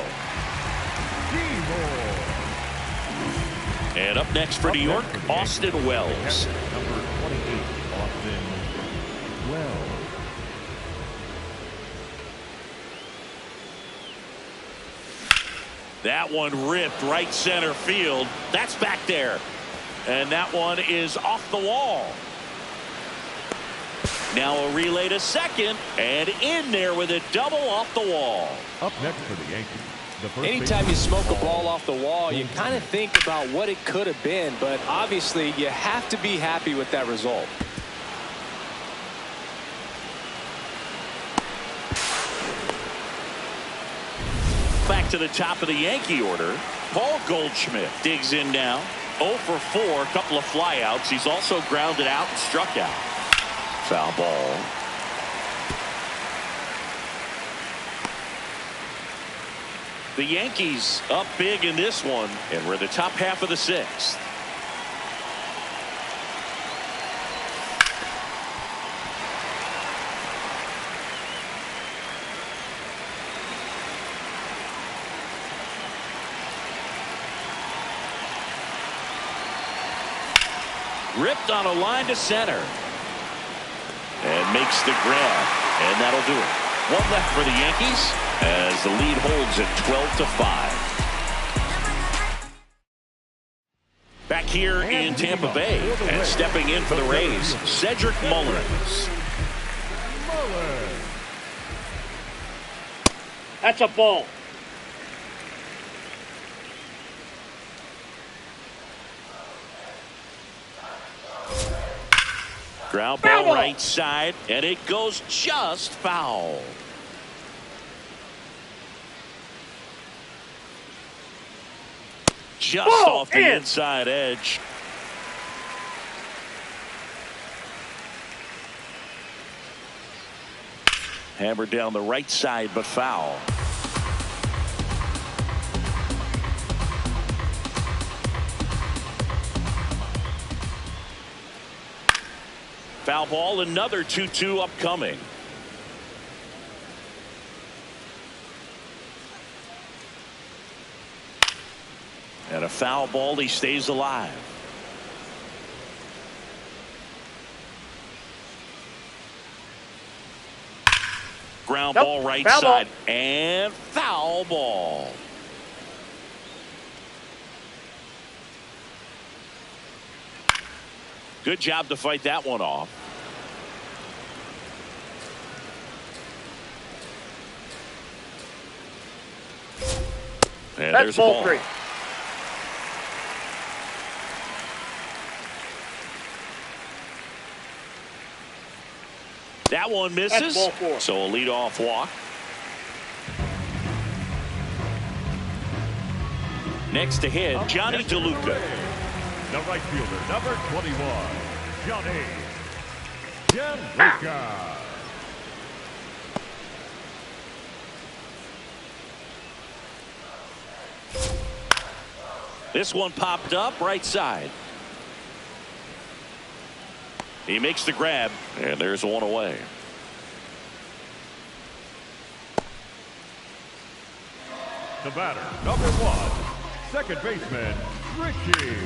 Speaker 1: And up next for New York, Austin Wells.
Speaker 3: Number 28, Austin Wells.
Speaker 1: That one ripped right center field. That's back there. And that one is off the wall. Now a relay to second, and in there with a double off the wall.
Speaker 3: Up next for the Yankees.
Speaker 2: Anytime you smoke a ball off the wall, you kind of think about what it could have been, but obviously you have to be happy with that result.
Speaker 1: to the top of the Yankee order. Paul Goldschmidt digs in now. 0 for 4, a couple of flyouts. He's also grounded out and struck out. Foul ball. The Yankees up big in this one, and we're the top half of the 6th. Ripped on a line to center. And makes the grab. And that'll do it. One left for the Yankees as the lead holds at 12-5. Back here in Tampa Bay and stepping in for the Rays, Cedric Mullins.
Speaker 4: That's a ball.
Speaker 1: Ground ball right side, and it goes just foul. Just off the inside edge. Hammered down the right side, but foul. Foul ball, another 2-2 upcoming. And a foul ball, he stays alive. Ground ball right side and foul ball. Good job to fight that one off. And there's ball 3. That one misses.
Speaker 4: Ball 4.
Speaker 1: So a leadoff walk. Next to hit, Johnny DeLuca.
Speaker 3: The right fielder, number 21, Johnny DeLuca.
Speaker 1: This one popped up right side. He makes the grab, and there's one away.
Speaker 3: The batter, number 1, second baseman, Richie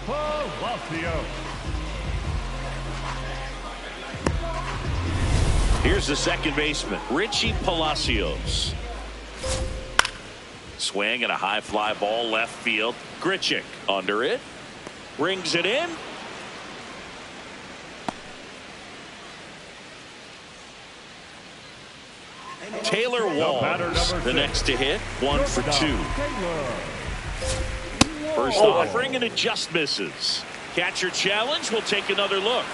Speaker 3: Palacios.
Speaker 1: Here's the second baseman, Richie Palacios. Swing and a high fly ball left field. Grichuk under it. Brings it in. Taylor Walls, the next to hit. 1 for 2. First offering, and it just misses. Catcher challenge. We'll take another look.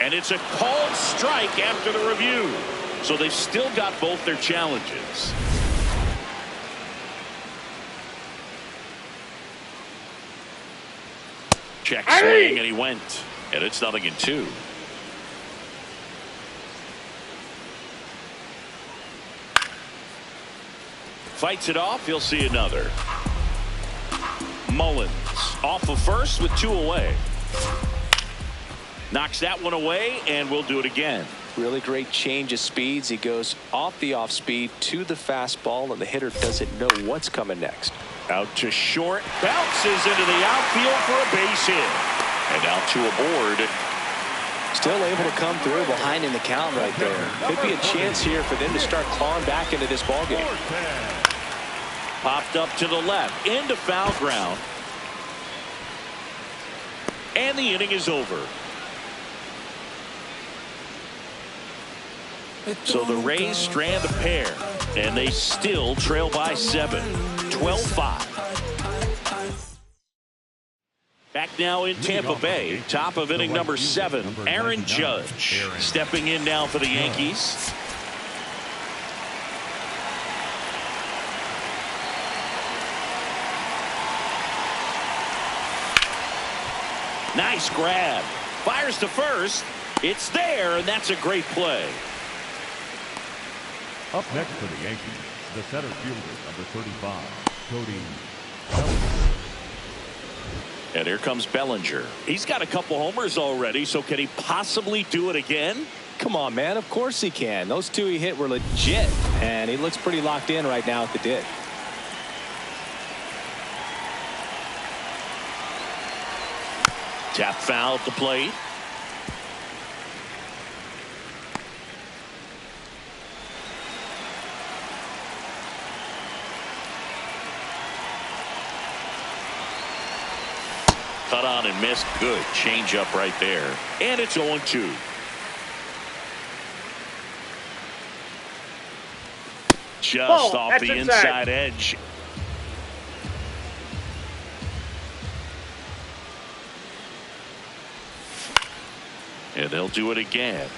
Speaker 1: And it's a called strike after the review. So they've still got both their challenges. Check swing, and he went. And it's 0-2. Fights it off. He'll see another. Mullins off of first with 2 away. Knocks that one away, and we'll do it again.
Speaker 2: Really great change of speeds. He goes off the off speed to the fastball, and the hitter doesn't know what's coming next.
Speaker 1: Out to short. Bounces into the outfield for a base hit. And out to a board.
Speaker 2: Still able to come through behind in the count right there. Could be a chance here for them to start clawing back into this ballgame.
Speaker 1: Popped up to the left. Into foul ground. And the inning is over. So the Rays strand a pair, and they still trail by 7. 12-5. Back now in Tampa Bay, top of inning number 7, Aaron Judge stepping in now for the Yankees. Nice grab. Fires to first. It's there, and that's a great play.
Speaker 3: Up next for the Yankees, the center fielder, number 35, Cody Bellinger.
Speaker 1: And here comes Bellinger. He's got a couple homers already, so can he possibly do it again?
Speaker 2: Come on, man. Of course he can. Those two he hit were legit, and he looks pretty locked in right now at the dish.
Speaker 1: Tap foul at the plate. Cut on and missed. Good changeup right there. And it's 0-2. Just off the inside edge. And they'll do it again.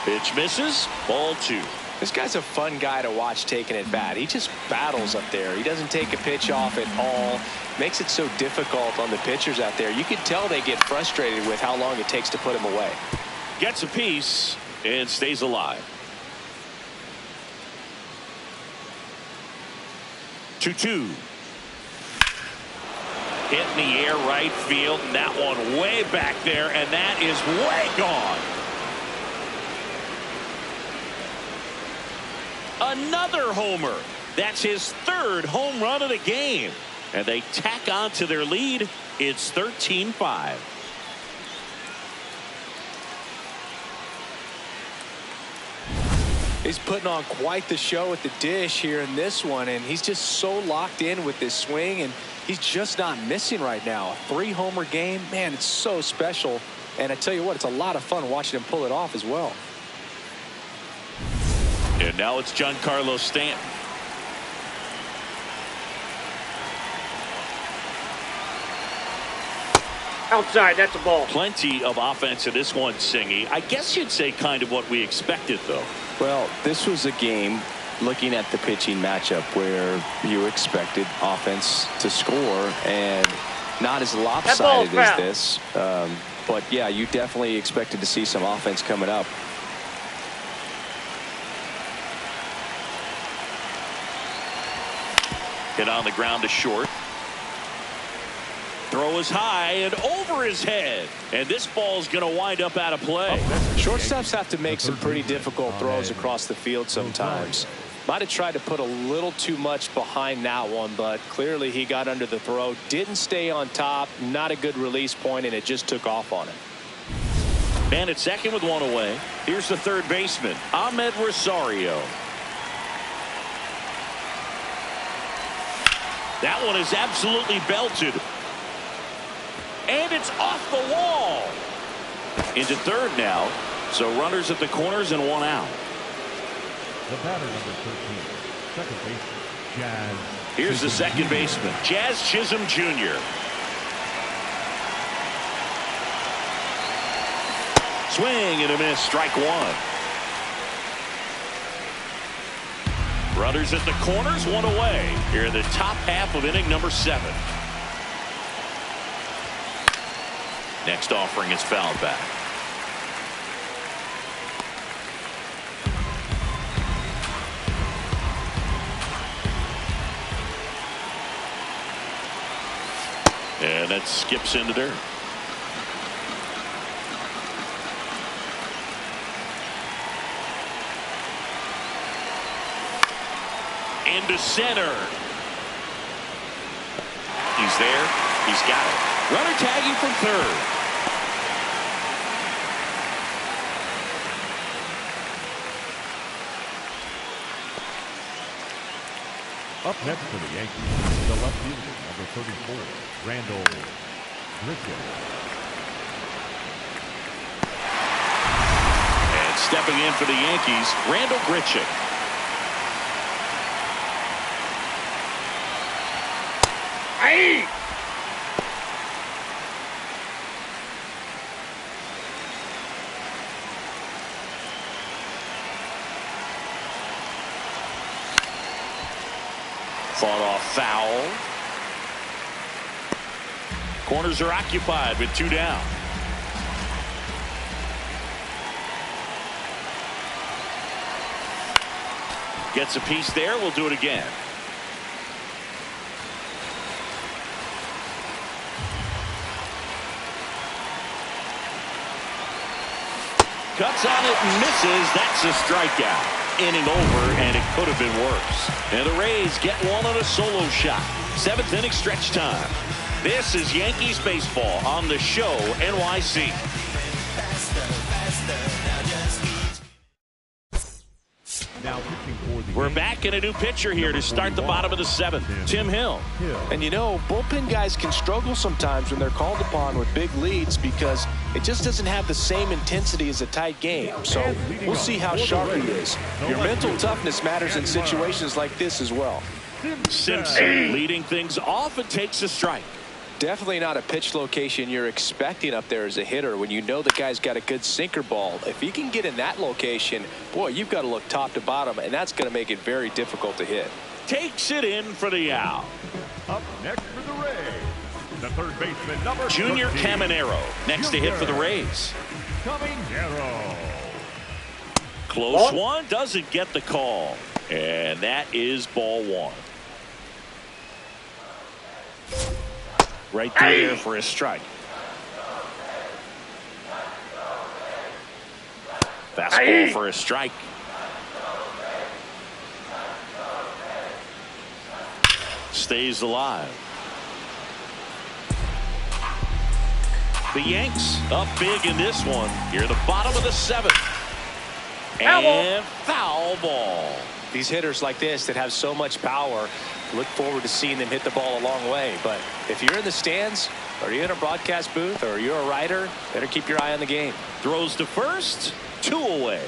Speaker 1: Pitch misses. Ball 2.
Speaker 2: This guy's a fun guy to watch taking at bat. He just battles up there. He doesn't take a pitch off at all. Makes it so difficult on the pitchers out there. You can tell they get frustrated with how long it takes to put him away.
Speaker 1: Gets a piece and stays alive. 2-2. Hit in the air right field. And that one way back there. And that is way gone. Another homer. That's his third home run of the game. And they tack on to their lead. It's 13-5.
Speaker 2: He's putting on quite the show at the dish here in this one, and he's just so locked in with this swing, and he's just not missing right now. A 3-homer game, man, it's so special. And I tell you what, it's a lot of fun watching him pull it off as well.
Speaker 1: And now it's Giancarlo Stanton.
Speaker 4: Outside, that's a ball.
Speaker 1: Plenty of offense in this one, Singy. I guess you'd say kind of what we expected, though.
Speaker 6: Well, this was a game, looking at the pitching matchup, where you expected offense to score, and not as lopsided as this. But, yeah, you definitely expected to see some offense coming up.
Speaker 1: Hit on the ground to short. Throw is high and over his head. And this ball's going to wind up out of play.
Speaker 2: Shortstops have to make some pretty difficult throws across the field sometimes. Might have tried to put a little too much behind that one, but clearly he got under the throw. Didn't stay on top. Not a good release point, and it just took off on him.
Speaker 1: Man at second with one away. Here's the third baseman, Ahmed Rosario. That one is absolutely belted. And it's off the wall. Into third now. So runners at the corners and one out.
Speaker 3: The batter, number 13, second baseman, Jazz.
Speaker 1: Here's the second baseman, Jazz Chisholm Jr. Swing and a miss, strike one. Runners at the corners, one away. Here in the top half of inning number 7. Next offering is fouled back. And that skips into dirt. Into center. He's there. He's got it. Runner tagging from third.
Speaker 3: Up next for the Yankees, the left fielder, number 34, Randall Grichuk.
Speaker 1: And stepping in for the Yankees, Randall Grichuk.
Speaker 4: Hey!
Speaker 1: Corners are occupied with 2 down. Gets a piece there. We'll do it again. Cuts on it and misses. That's a strikeout. Inning over, and it could have been worse. And the Rays get one on a solo shot. 7th inning stretch time. This is Yankees baseball on the show NYC.
Speaker 3: Now pitching for the
Speaker 1: We're back in a new pitcher here to start the bottom of the 7th. Tim Hill.
Speaker 2: And you know, bullpen guys can struggle sometimes when they're called upon with big leads because it just doesn't have the same intensity as a tight game. So we'll see how sharp he is. Your mental toughness matters in situations like this as well.
Speaker 1: Simpson leading things off and takes a strike.
Speaker 2: Definitely not a pitch location you're expecting up there as a hitter when you know the guy's got a good sinker ball. If he can get in that location, boy, you've got to look top to bottom, and that's going to make it very difficult to hit.
Speaker 1: Takes it in for the out.
Speaker 3: Up next for the Rays, the third baseman, number
Speaker 1: Junior
Speaker 3: 13.
Speaker 1: Caminero next to hit for the Rays.
Speaker 3: Caminero.
Speaker 1: Close one, doesn't get the call. And that is ball 1. Right there for a strike. Fastball for a strike. Stays alive. The Yanks up big in this one. Here at the bottom of the 7th. And foul ball.
Speaker 2: These hitters like this that have so much power, look forward to seeing them hit the ball a long way. But if you're in the stands, or you're in a broadcast booth, or you're a writer, better keep your eye on the game.
Speaker 1: Throws to first, 2 away.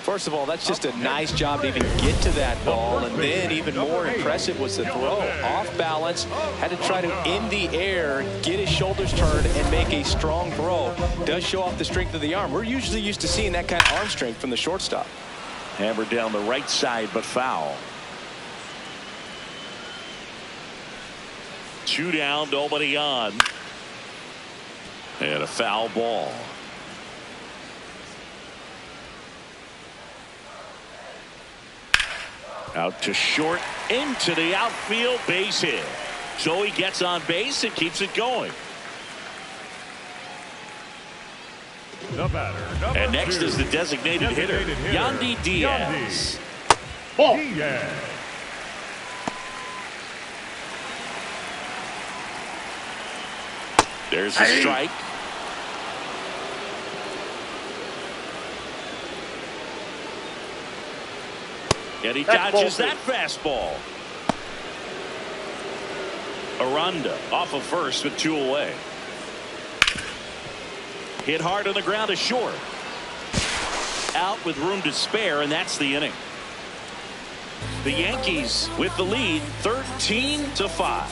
Speaker 2: First of all, that's just a nice job to even get to that ball. And then even more impressive was the throw. Off balance, had to try to in the air, get his shoulders turned, and make a strong throw. Does show off the strength of the arm. We're usually used to seeing that kind of arm strength from the shortstop.
Speaker 1: Hammered down the right side, but foul. 2 down, nobody on. And a foul ball. Out to short, into the outfield, base hit. So he gets on base and keeps it going.
Speaker 3: The batter,
Speaker 1: And next is the designated hitter, Yandy Diaz.
Speaker 4: Ball.
Speaker 3: Diaz.
Speaker 1: There's a strike. And he dodges that fastball. Aranda off of first with 2 away. Hit hard on the ground to short. Out with room to spare, and that's the inning. The Yankees with the lead, 13-5.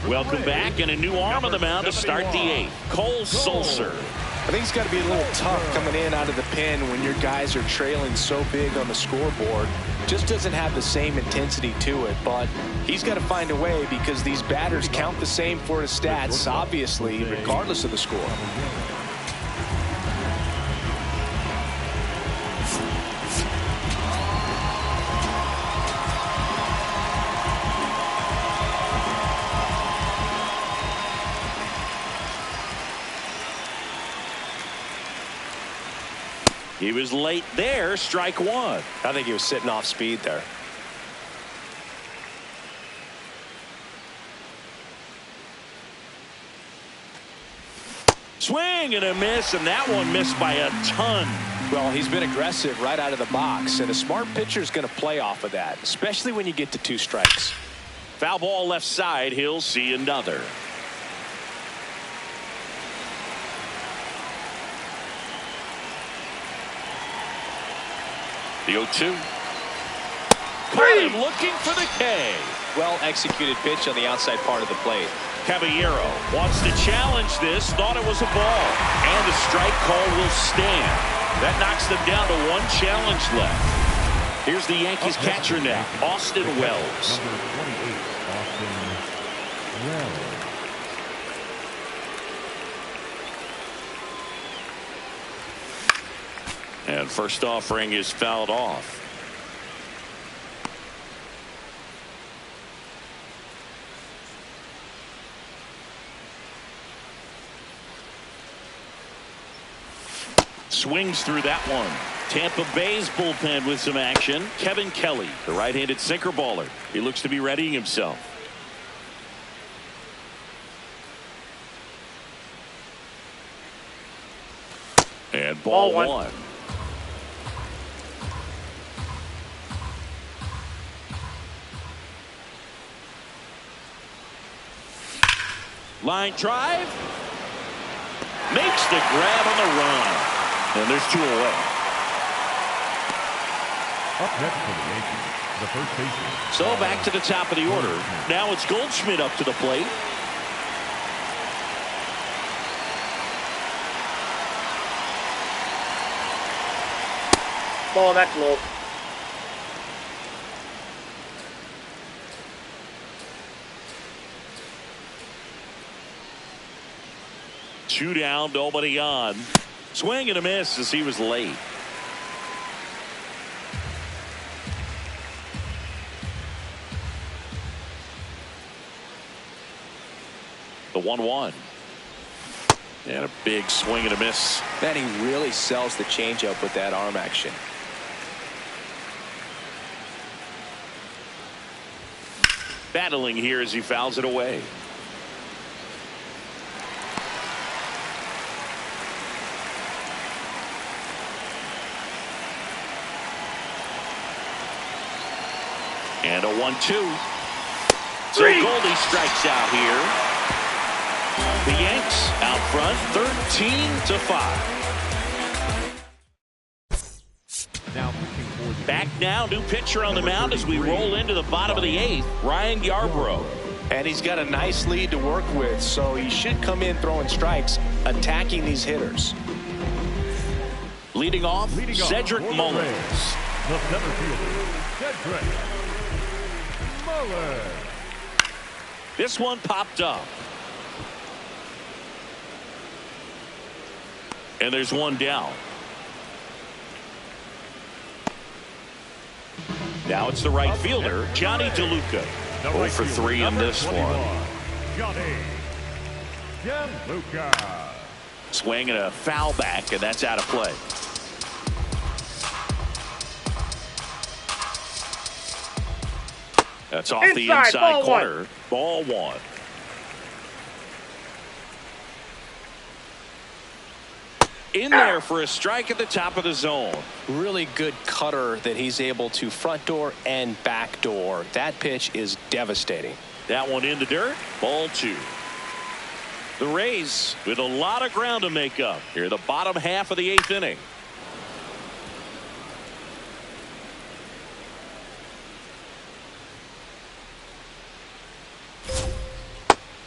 Speaker 1: Welcome back, and a new arm on the mound to start the 8th. Cole Sulser.
Speaker 2: I think it's got to be a little tough coming in out of the pen when your guys are trailing so big on the scoreboard. Just doesn't have the same intensity to it, but he's got to find a way because these batters count the same for his stats, obviously, regardless of the score.
Speaker 1: He was late there, strike 1.
Speaker 2: I think he was sitting off speed there.
Speaker 1: Swing and a miss, and that one missed by a ton.
Speaker 2: Well, he's been aggressive right out of the box, and a smart pitcher is going to play off of that, especially when you get to 2 strikes.
Speaker 1: Foul ball left side. He'll see another. The 0-2. Caught him looking for the K.
Speaker 2: Well executed pitch on the outside part of the plate.
Speaker 1: Caballero wants to challenge this, thought it was a ball, and the strike call will stand. That knocks them down to 1 challenge left. Here's the Yankees catcher now, Austin Wells.
Speaker 3: Number 28, Austin Wells.
Speaker 1: And first offering is fouled off. Swings through that one. Tampa Bay's bullpen with some action. Kevin Kelly, the right-handed sinker baller. He looks to be readying himself. And ball one. Line drive. Makes the grab on the run. And there's 2 away.
Speaker 3: Up next for the Yankees, the first baseman.
Speaker 1: So back to the top of the order. Now it's Goldschmidt up to the plate.
Speaker 4: Ball, that's low.
Speaker 1: Two down, nobody on. Swing and a miss as he was late. The 1-1. And a big swing and a miss.
Speaker 2: Man, he really sells the changeup with that arm action.
Speaker 1: Battling here as he fouls it away. And a 1-2. So Goldie strikes out here. The Yanks out front 13-5. Back now, new pitcher on the mound as we roll into the bottom of the 8th, Ryan Yarbrough.
Speaker 2: And he's got a nice lead to work with, so he should come in throwing strikes, attacking these hitters.
Speaker 1: Leading off, Cedric Mullins.
Speaker 3: The center fielder, Cedric Mullins.
Speaker 1: This one popped up. And there's one down. Now it's the right fielder, Johnny DeLuca. 0 for 3 in this one.
Speaker 3: Johnny DeLuca.
Speaker 1: Swing and a foul back, and that's out of play. That's off the inside corner. Ball 1. In there for a strike at the top of the zone.
Speaker 2: Really good cutter that he's able to front door and back door. That pitch is devastating.
Speaker 1: That one in the dirt. Ball 2. The Rays with a lot of ground to make up here, the bottom half of the 8th inning.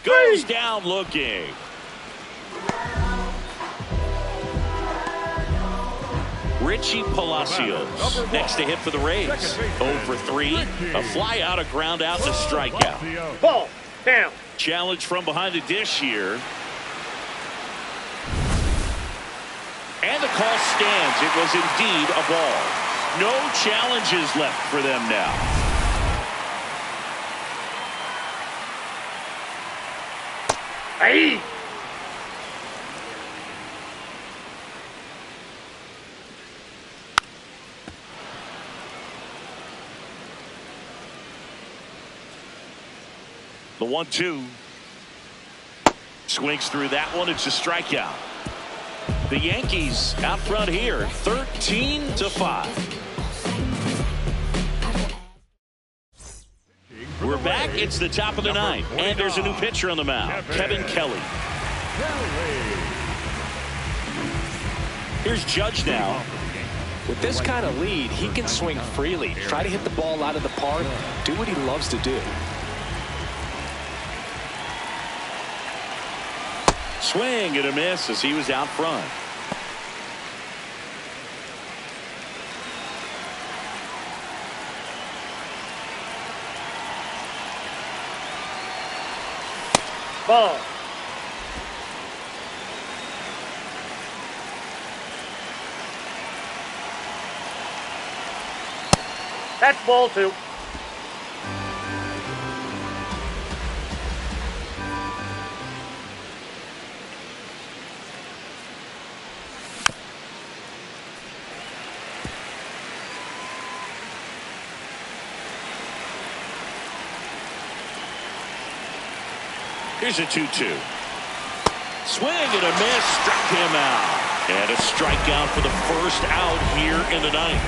Speaker 1: Goes down looking. Richie Palacios next to hit for the Rays. 0 for 3. A fly out, a ground out, and a strikeout.
Speaker 4: Ball down.
Speaker 1: Challenge from behind the dish here. And the call stands. It was indeed a ball. No challenges left for them now.
Speaker 4: Hey.
Speaker 1: The 1-2. Swings through that one. It's a strikeout. The Yankees out front here, 13-5. We're back. It's the top of the 9th, and there's a new pitcher on the mound, Kevin Kelly. Here's Judge now.
Speaker 2: With this kind of lead, he can swing freely, try to hit the ball out of the park, do what he loves to do.
Speaker 1: Swing and a miss as he was out front.
Speaker 4: Ball. That's ball 2.
Speaker 1: Here's a 2-2. Swing and a miss, struck him out. And a strikeout for the first out here in the ninth.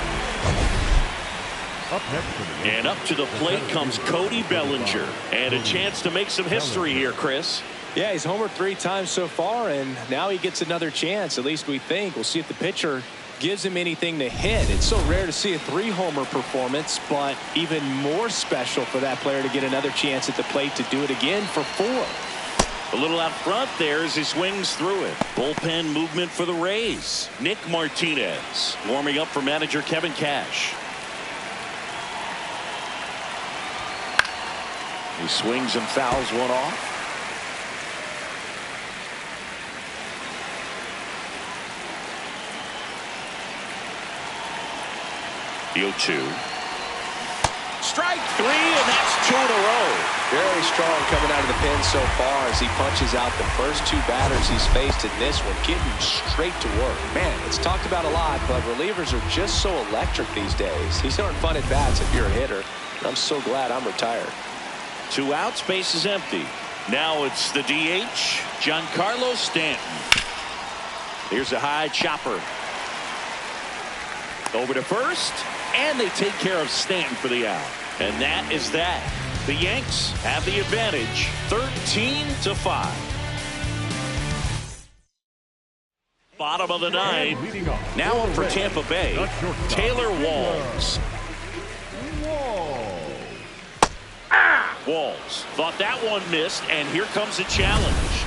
Speaker 3: Up next for the Yankees,
Speaker 1: and up to the plate comes Cody Bellinger. And a chance to make some history here, Chris.
Speaker 2: Yeah, he's homered 3 times so far, and now he gets another chance, at least we think. We'll see if the pitcher gives him anything to hit. It's so rare to see a 3-homer performance, but even more special for that player to get another chance at the plate to do it again for 4.
Speaker 1: A little out front there as he swings through it. Bullpen movement for the Rays. Nick Martinez warming up for manager Kevin Cash. He swings and fouls one off. The 0-2. Strike 3, and that's 2 in a row.
Speaker 2: Very strong coming out of the pen so far as he punches out the first 2 batters he's faced in this one, getting straight to work. Man, it's talked about a lot, but relievers are just so electric these days. These aren't fun at bats if you're a hitter. I'm so glad I'm retired.
Speaker 1: 2 outs, base is empty. Now it's the DH, Giancarlo Stanton. Here's a high chopper. Over to first, and they take care of Stanton for the out. And that is that. The Yanks have the advantage, 13-5. Bottom of the 9th. Now up for Tampa Bay, Taylor Walls. Walls thought that one missed, and here comes a challenge.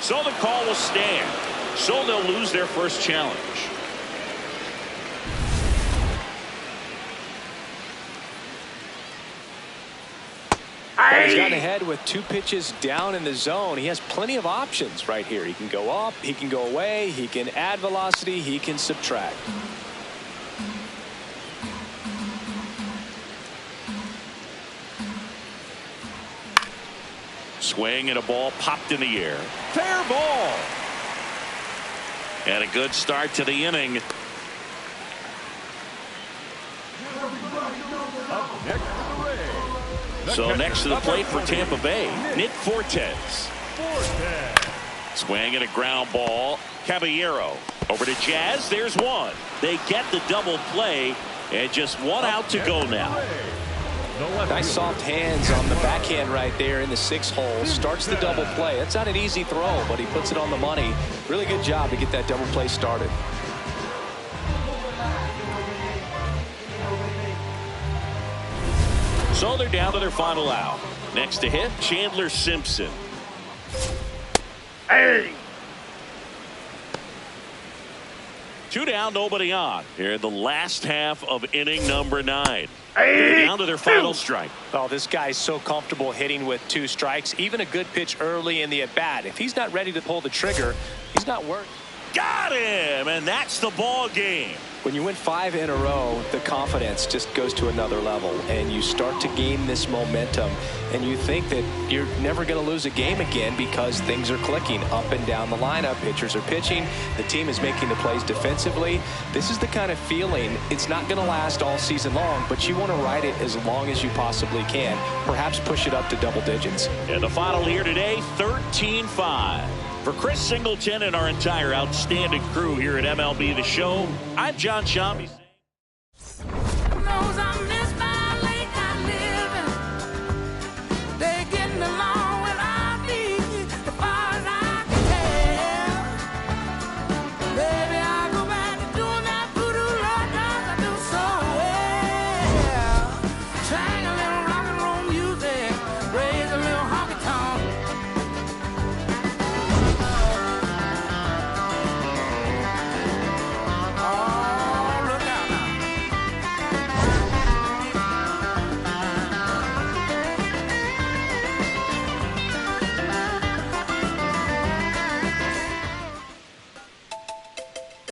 Speaker 1: So the call will stand. So they'll lose their first challenge.
Speaker 2: He's gotten ahead with 2 pitches down in the zone. He has plenty of options right here. He can go up, he can go away, he can add velocity, he can subtract.
Speaker 1: Swing and a ball popped in the air. Fair ball. And a good start to the inning. So next to the plate for Tampa Bay, Nick Fortes. Swing and a ground ball. Caballero over to Jazz. There's one. They get the double play, and just 1 out to go now.
Speaker 2: Nice soft hands on the backhand right there in the 6th hole. Starts the double play. That's not an easy throw, but he puts it on the money. Really good job to get that double play started.
Speaker 1: So they're down to their final out. Next to hit, Chandler Simpson.
Speaker 4: Hey!
Speaker 1: 2 down, nobody on. Here in the last half of inning number 9.
Speaker 4: Hey!
Speaker 1: Down to their final strike.
Speaker 2: Oh, this guy's so comfortable hitting with 2 strikes. Even a good pitch early in the at-bat. If he's not ready to pull the trigger, he's not worth.
Speaker 1: Got him, and that's the ball game.
Speaker 2: When you win 5 in a row, the confidence just goes to another level, and you start to gain this momentum, and you think that you're never going to lose a game again because things are clicking up and down the lineup. Pitchers are pitching. The team is making the plays defensively. This is the kind of feeling, it's not going to last all season long, but you want to ride it as long as you possibly can. Perhaps push it up to double digits.
Speaker 1: And the final here today, 13-5. For Chris Singleton and our entire outstanding crew here at MLB The Show, I'm John Shambi.